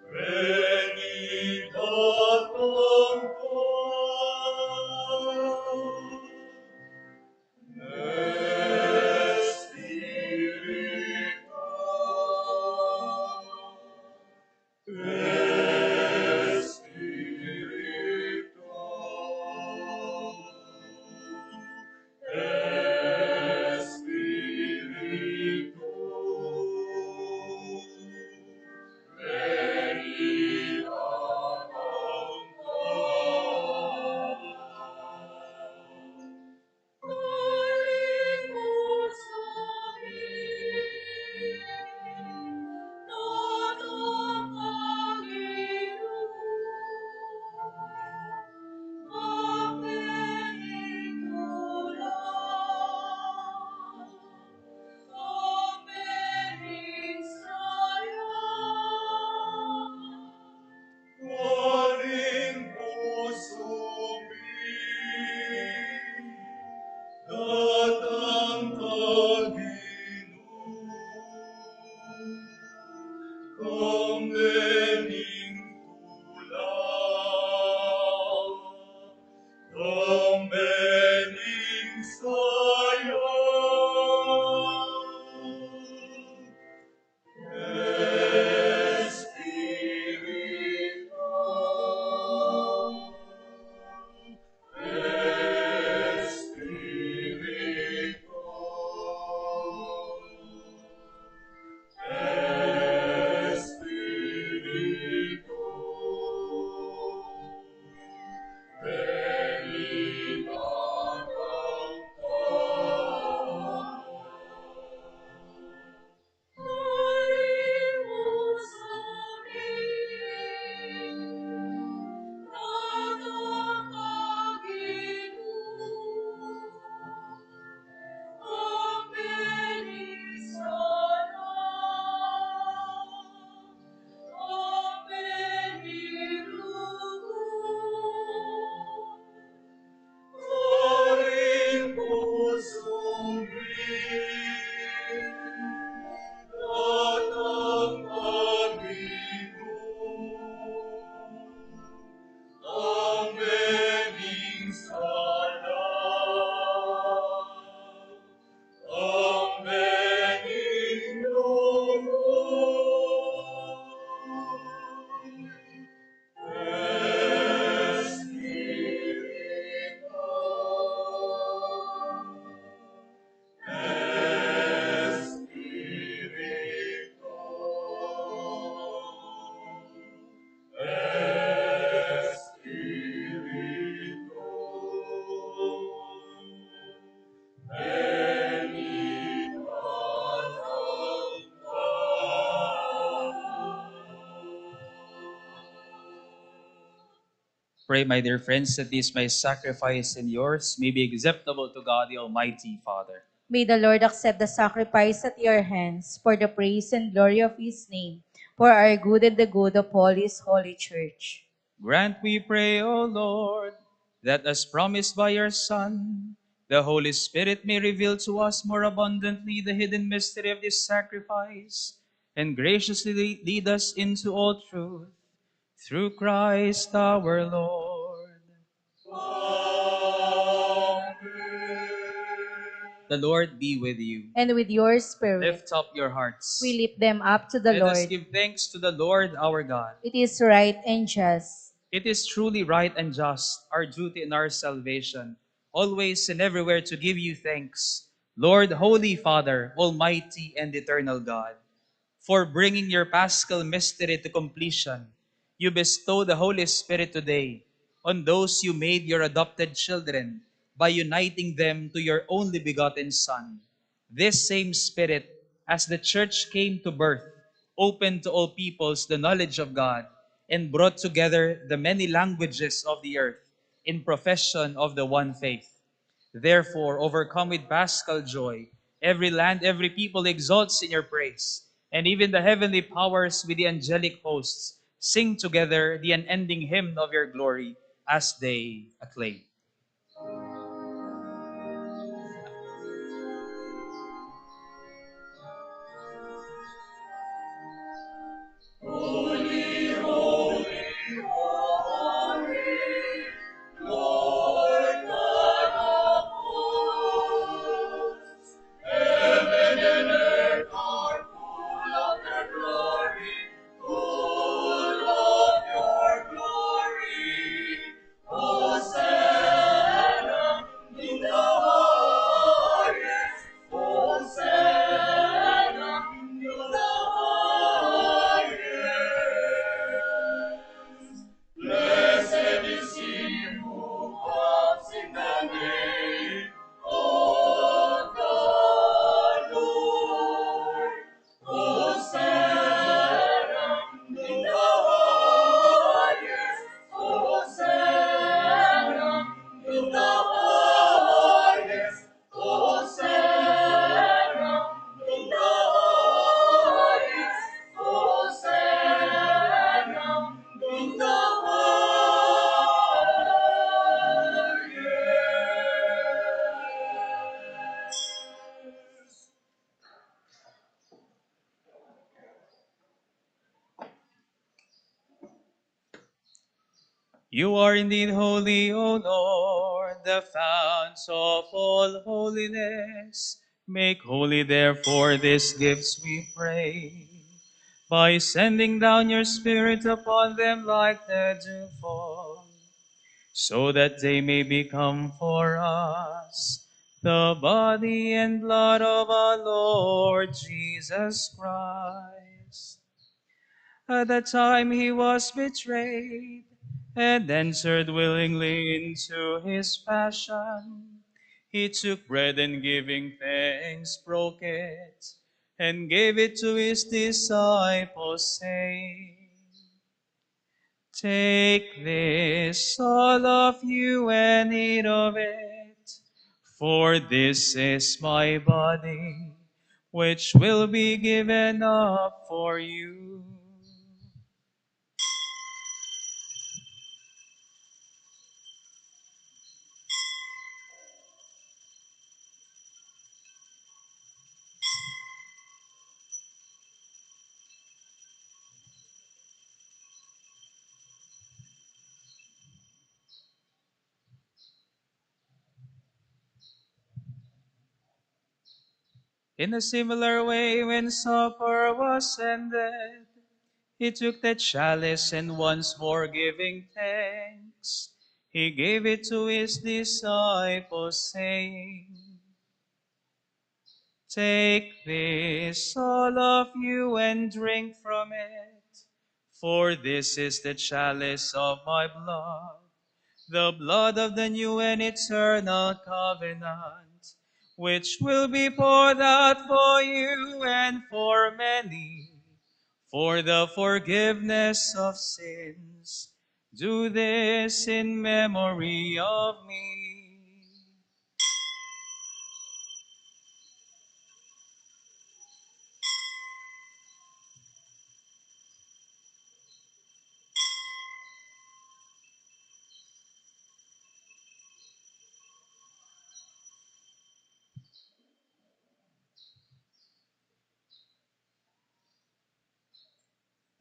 Veni datang Pray, my dear friends, that this my sacrifice and yours may be acceptable to God the Almighty Father. May the Lord accept the sacrifice at your hands for the praise and glory of his name, for our good and the good of all his holy church. Grant, we pray, O Lord, that as promised by your Son, the Holy Spirit may reveal to us more abundantly the hidden mystery of this sacrifice, and graciously lead us into all truth. Through Christ our Lord. The Lord be with you. And with your spirit, Lift up your hearts. we lift them up to the Let us Lord. give thanks to the Lord our God. It is right and just. It is truly right and just, our duty and our salvation, always and everywhere to give you thanks, Lord, Holy Father, Almighty and Eternal God. For bringing your paschal mystery to completion, you bestow the Holy Spirit today on those you made your adopted children by uniting them to your only begotten Son. This same Spirit, as the Church came to birth, opened to all peoples the knowledge of God and brought together the many languages of the earth in profession of the one faith. Therefore, overcome with paschal joy, every land, every people exalts in your praise, and even the heavenly powers with the angelic hosts sing together the unending hymn of your glory as they acclaim. You are indeed holy, O Lord, the fount of all holiness. Make holy, therefore, these gifts, we pray, by sending down your Spirit upon them like the dewfall, so that they may become for us the body and blood of our Lord Jesus Christ. At the time he was betrayed and entered willingly into his passion, he took bread and giving thanks, broke it, and gave it to his disciples, saying, "Take this, all of you, and eat of it, for this is my body, which will be given up for you." In a similar way, when supper was ended, he took the chalice, and once more giving thanks, he gave it to his disciples, saying, "Take this, all of you, and drink from it, for this is the chalice of my blood, the blood of the new and eternal covenant, which will be poured out for you and for many, for the forgiveness of sins. Do this in memory of me."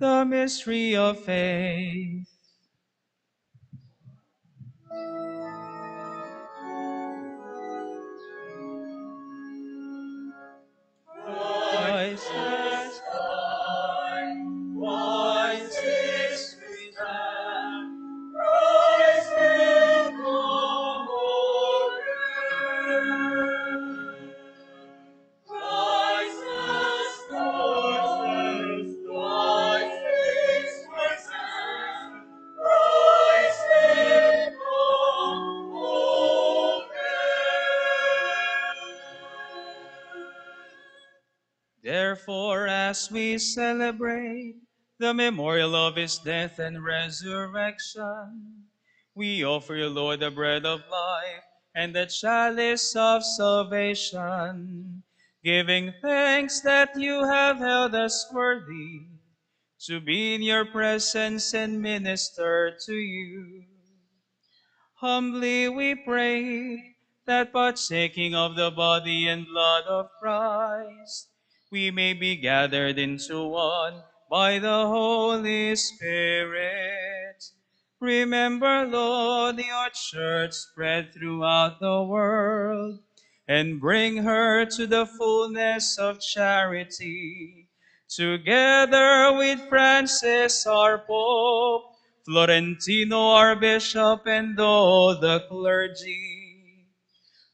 The mystery of faith. Christ has died, Christ is risen, Christ will come again. Christ has died, Christ is risen, Christ will come again. Therefore, as we celebrate the memorial of his death and resurrection, we offer you, Lord, the bread of life and the chalice of salvation, giving thanks that you have held us worthy to be in your presence and minister to you. Humbly we pray that, partaking of the body and blood of Christ, we may be gathered into one by the Holy Spirit. Remember, Lord, your church spread throughout the world, and bring her to the fullness of charity, together with Francis our Pope, Florentino our Bishop, and all the clergy.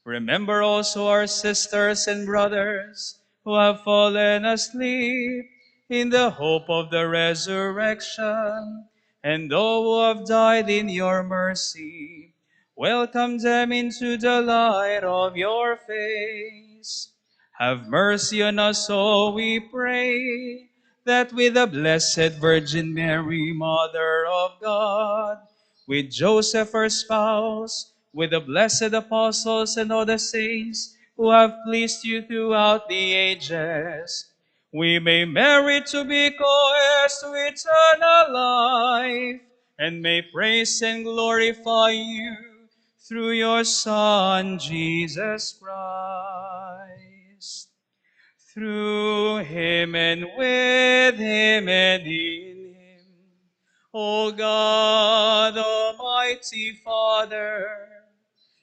Remember also our sisters and brothers who have fallen asleep in the hope of the resurrection, and all who have died in your mercy. Welcome them into the light of your face. Have mercy on us all, we pray, that with the Blessed Virgin Mary, Mother of God, with Joseph her spouse, with the blessed apostles and all the saints who have pleased you throughout the ages, we may merit to be co-heirs to eternal life, and may praise and glorify you through your Son, Jesus Christ. Through him and with him and in him, O God Almighty, Almighty Father,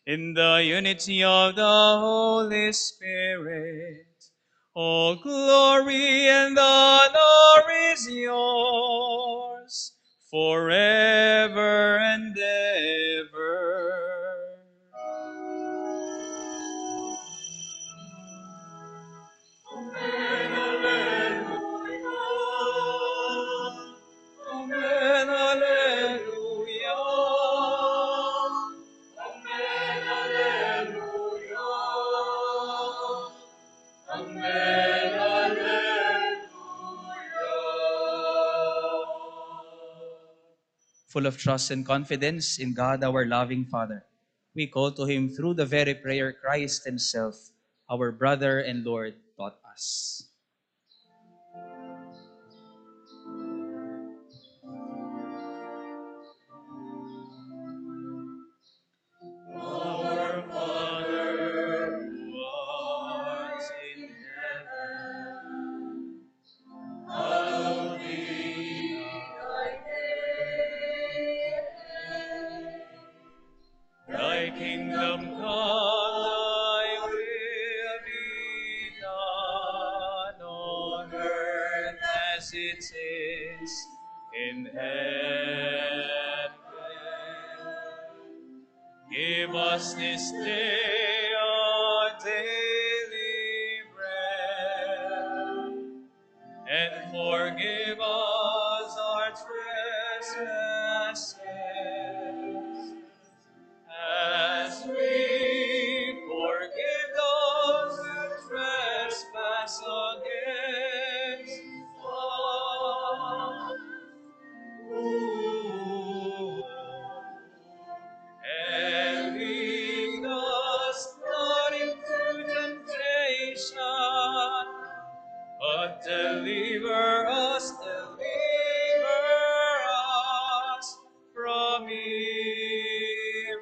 in the unity of the Holy Spirit, all glory and honor is yours forever and ever. Amen, alleluia. Amen, alleluia. Amen, alleluia. Full of trust and confidence in God, our loving Father, we call to Him through the very prayer Christ Himself, our brother and Lord, taught us. Our Father, who art in heaven, hallowed be thy name. Thy kingdom come, thy will be done on earth as it is in heaven. Give us this day our daily bread, and forgive us our trespasses, as we forgive those who trespass against us. And lead us not into temptation, but deliver us from evil.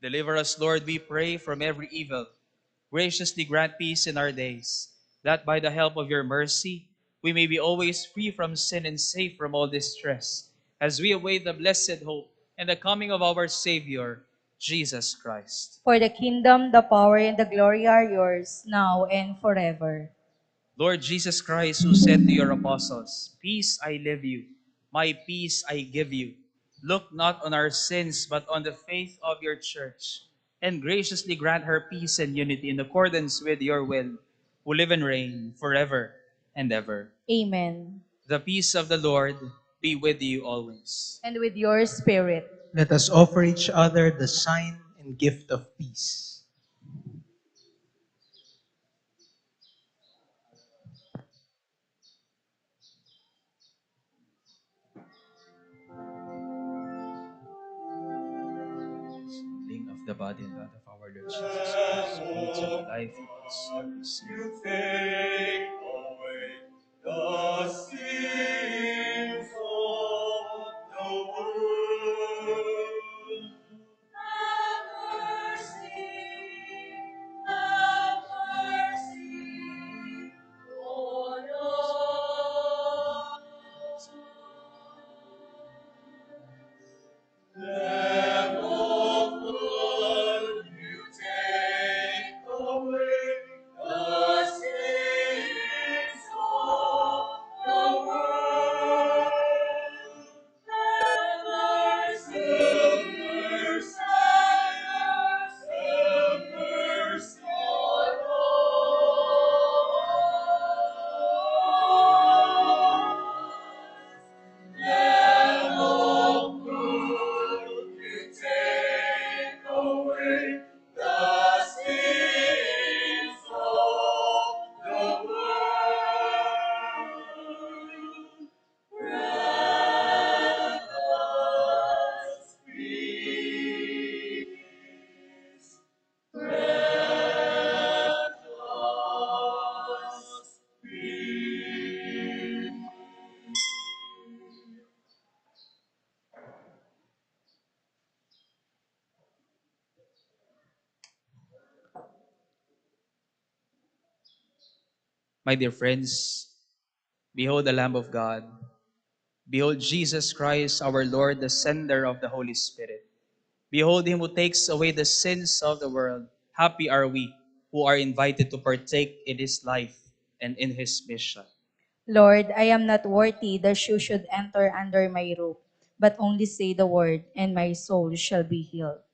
Deliver us, Lord, we pray, from every evil. Graciously grant peace in our days, that by the help of your mercy, we may be always free from sin and safe from all distress, as we await the blessed hope and the coming of our Savior, Jesus Christ. For the kingdom, the power, and the glory are yours, now and forever. Lord Jesus Christ, who said to your apostles, "Peace I leave you, my peace I give you. Look not on our sins, but on the faith of your church, and graciously grant her peace and unity in accordance with your will, who live and reign forever and ever." Amen. The peace of the Lord be with you always. And with your spirit. Let us offer each other the sign and gift of peace. Link of the body and blood of our Lord Jesus Christ, who lives in life in us, every sin. You take away the sins of the world. Have mercy, Lord of Lamb of God, you take away the sins of My dear friends, behold the Lamb of God. Behold Jesus Christ, our Lord, the sender of the Holy Spirit. Behold him who takes away the sins of the world. Happy are we who are invited to partake in his life and in his mission. Lord, I am not worthy that you should enter under my roof, but only say the word, and my soul shall be healed.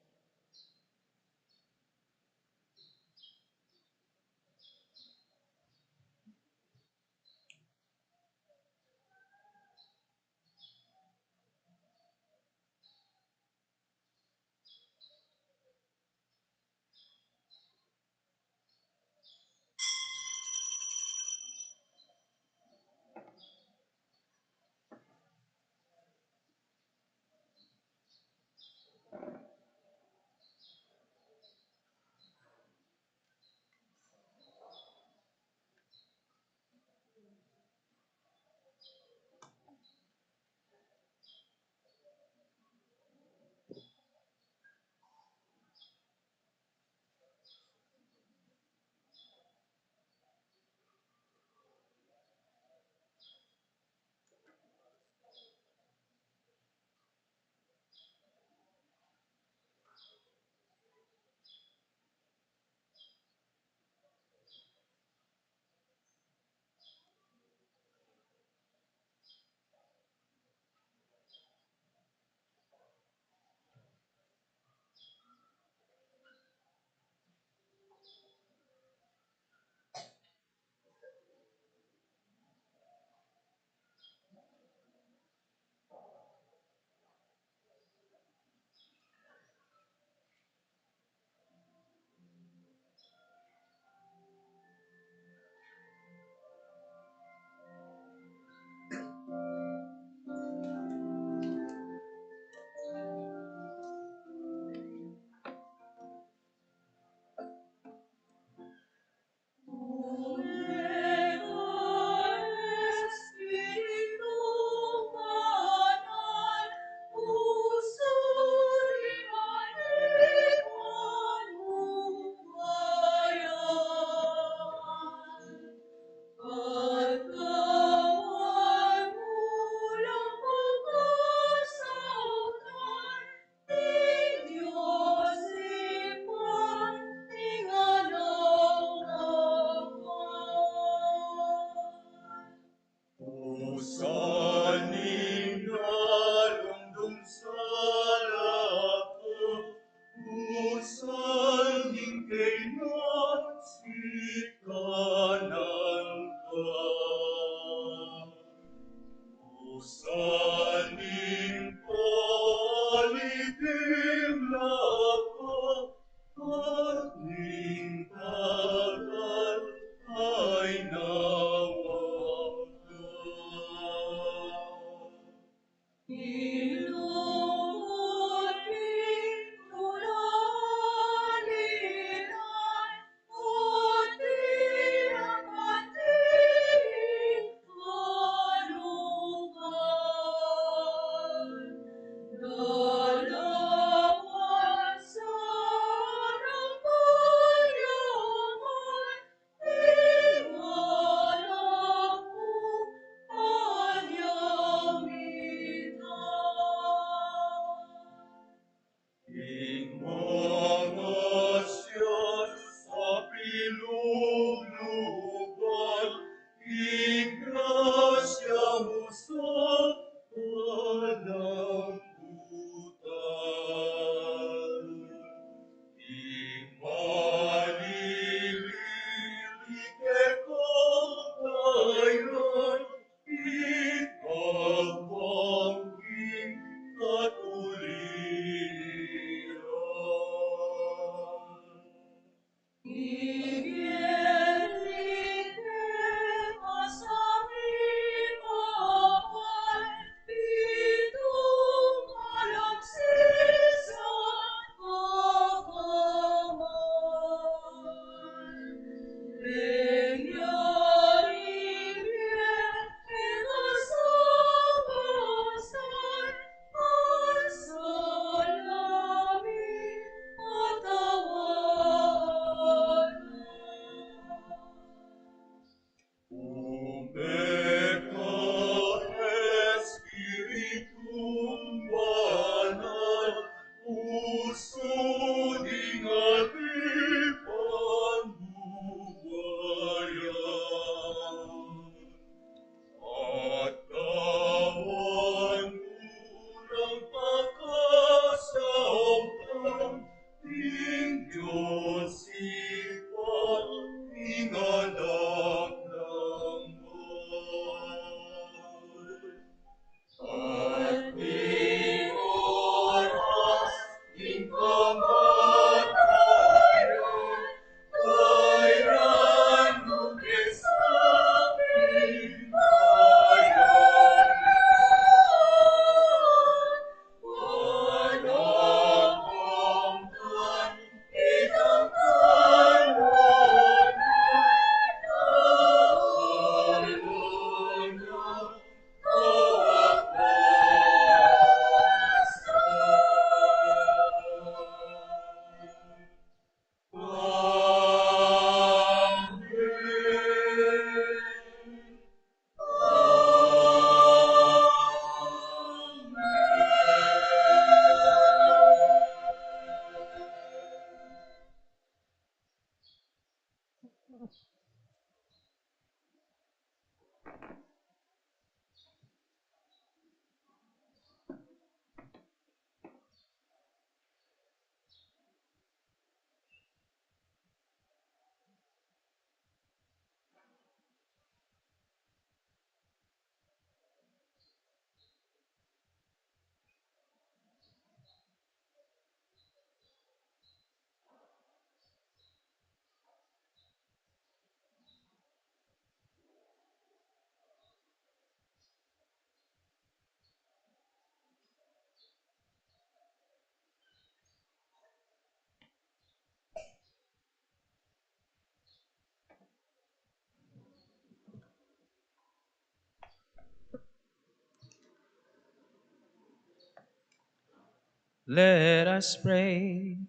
Let us pray.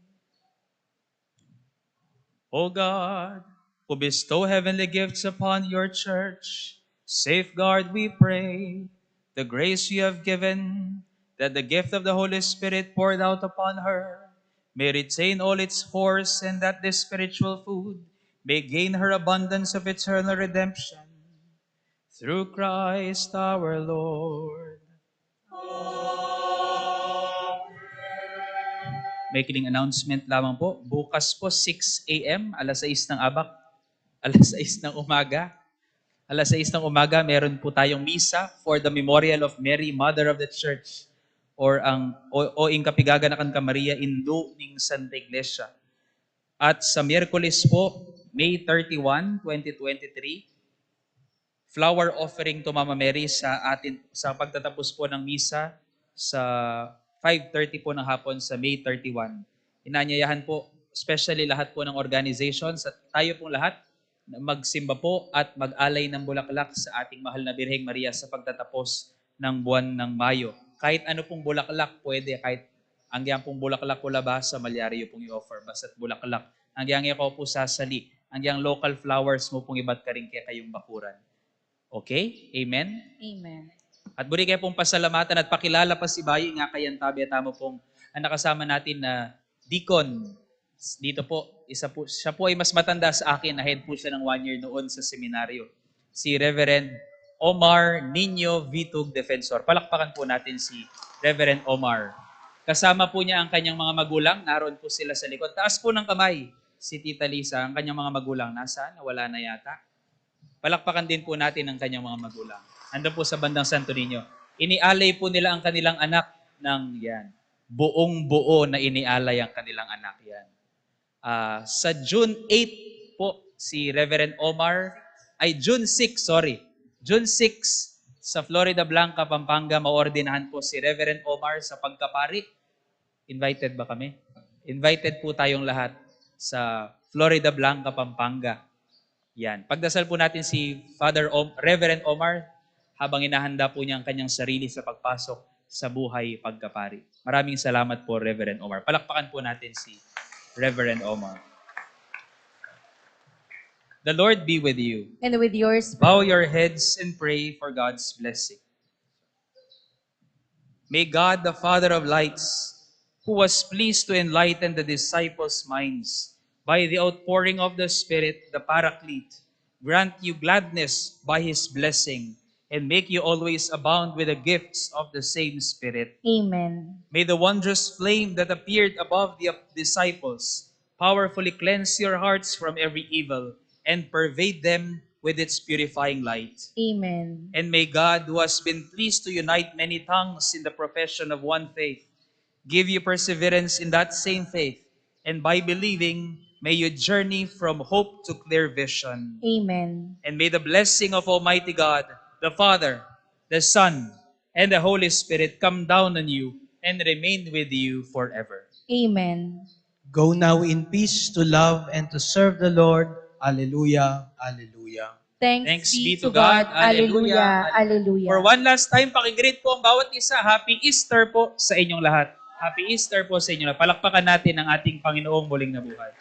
O God, who bestow heavenly gifts upon your church, safeguard, we pray, the grace you have given, that the gift of the Holy Spirit poured out upon her may retain all its force, and that this spiritual food may gain her abundance of eternal redemption. Through Christ our Lord. May kiling announcement lamang po. Bukas po 6 a.m. alas 6 ng abak. Alas 6 ng umaga. Alas 6 ng umaga, meron po tayong misa for the memorial of Mary, Mother of the Church, or ang o ing kapigaganakan ka Maria Indo ning Santa Iglesia. At sa Miyerkules po, May 31, 2023, flower offering to Mama Mary sa pagtatapos po ng misa sa 5:30 po ng hapon sa May 31. Inanyayahan po, especially lahat po ng organizations at tayo pong lahat, na magsimba po at mag-alay ng bulaklak sa ating mahal na Birheng Maria sa pagtatapos ng buwan ng Mayo. Kahit ano pong bulaklak, pwede. Kahit ang pong bulaklak po labas sa malyaryo pong i-offer. Basta't bulaklak. Ang ko po sasali. Ang local flowers mo pong ibat ka rin kaya kayong bakuran. Okay? Amen? Amen. At buri kayo pong pasalamatan at pakilala pa si Bayi nga kayan tabi at amo pong ang nakasama natin na deacon. Dito po, siya po ay mas matanda sa akin. Ahead po siya ng 1 year noon sa seminaryo. Si Reverend Omar Nino Vitug Defensor. Palakpakan po natin si Reverend Omar. Kasama po niya ang kanyang mga magulang. Naroon po sila sa likod. Taas po ng kamay si Tita Lisa. Ang kanyang mga magulang. Nasaan? Nawala na yata. Palakpakan din po natin ang kanyang mga magulang. Andun po sa bandang Santo Niño. Inialay po nila ang kanilang anak ng yan. Buong buo na inialay ang kanilang anak yan. Sa June 8 po, si Reverend Omar, June 6, June 6, sa Florida Blanca, Pampanga, maordinahan po si Reverend Omar sa pagkapari. Invited ba kami? Invited po tayong lahat sa Florida Blanca, Pampanga. Yan. Pagdasal po natin si Reverend Omar habang inahanda po niya ang kanyang sarili sa pagpasok sa buhay pagkapari. Maraming salamat po, Reverend Omar. Palakpakan po natin si Reverend Omar. The Lord be with you. And with your spirit. Bow your heads and pray for God's blessing. May God, the Father of lights, who was pleased to enlighten the disciples' minds by the outpouring of the Spirit, the Paraclete, grant you gladness by His blessing and make you always abound with the gifts of the same Spirit. Amen. May the wondrous flame that appeared above the disciples powerfully cleanse your hearts from every evil and pervade them with its purifying light. Amen. And may God, who has been pleased to unite many tongues in the profession of one faith, give you perseverance in that same faith, and by believing, may you journey from hope to clear vision. Amen. And may the blessing of Almighty God, the Father, the Son, and the Holy Spirit come down on you and remain with you forever. Amen. Go now in peace to love and to serve the Lord. Alleluia, alleluia. Thanks be to God. Alleluia, alleluia. For one last time, pakigreet po ang bawat isa. Happy Easter po sa inyong lahat. Happy Easter po sa inyong lahat. Palakpakan natin ang ating Panginoong muling nabuhay.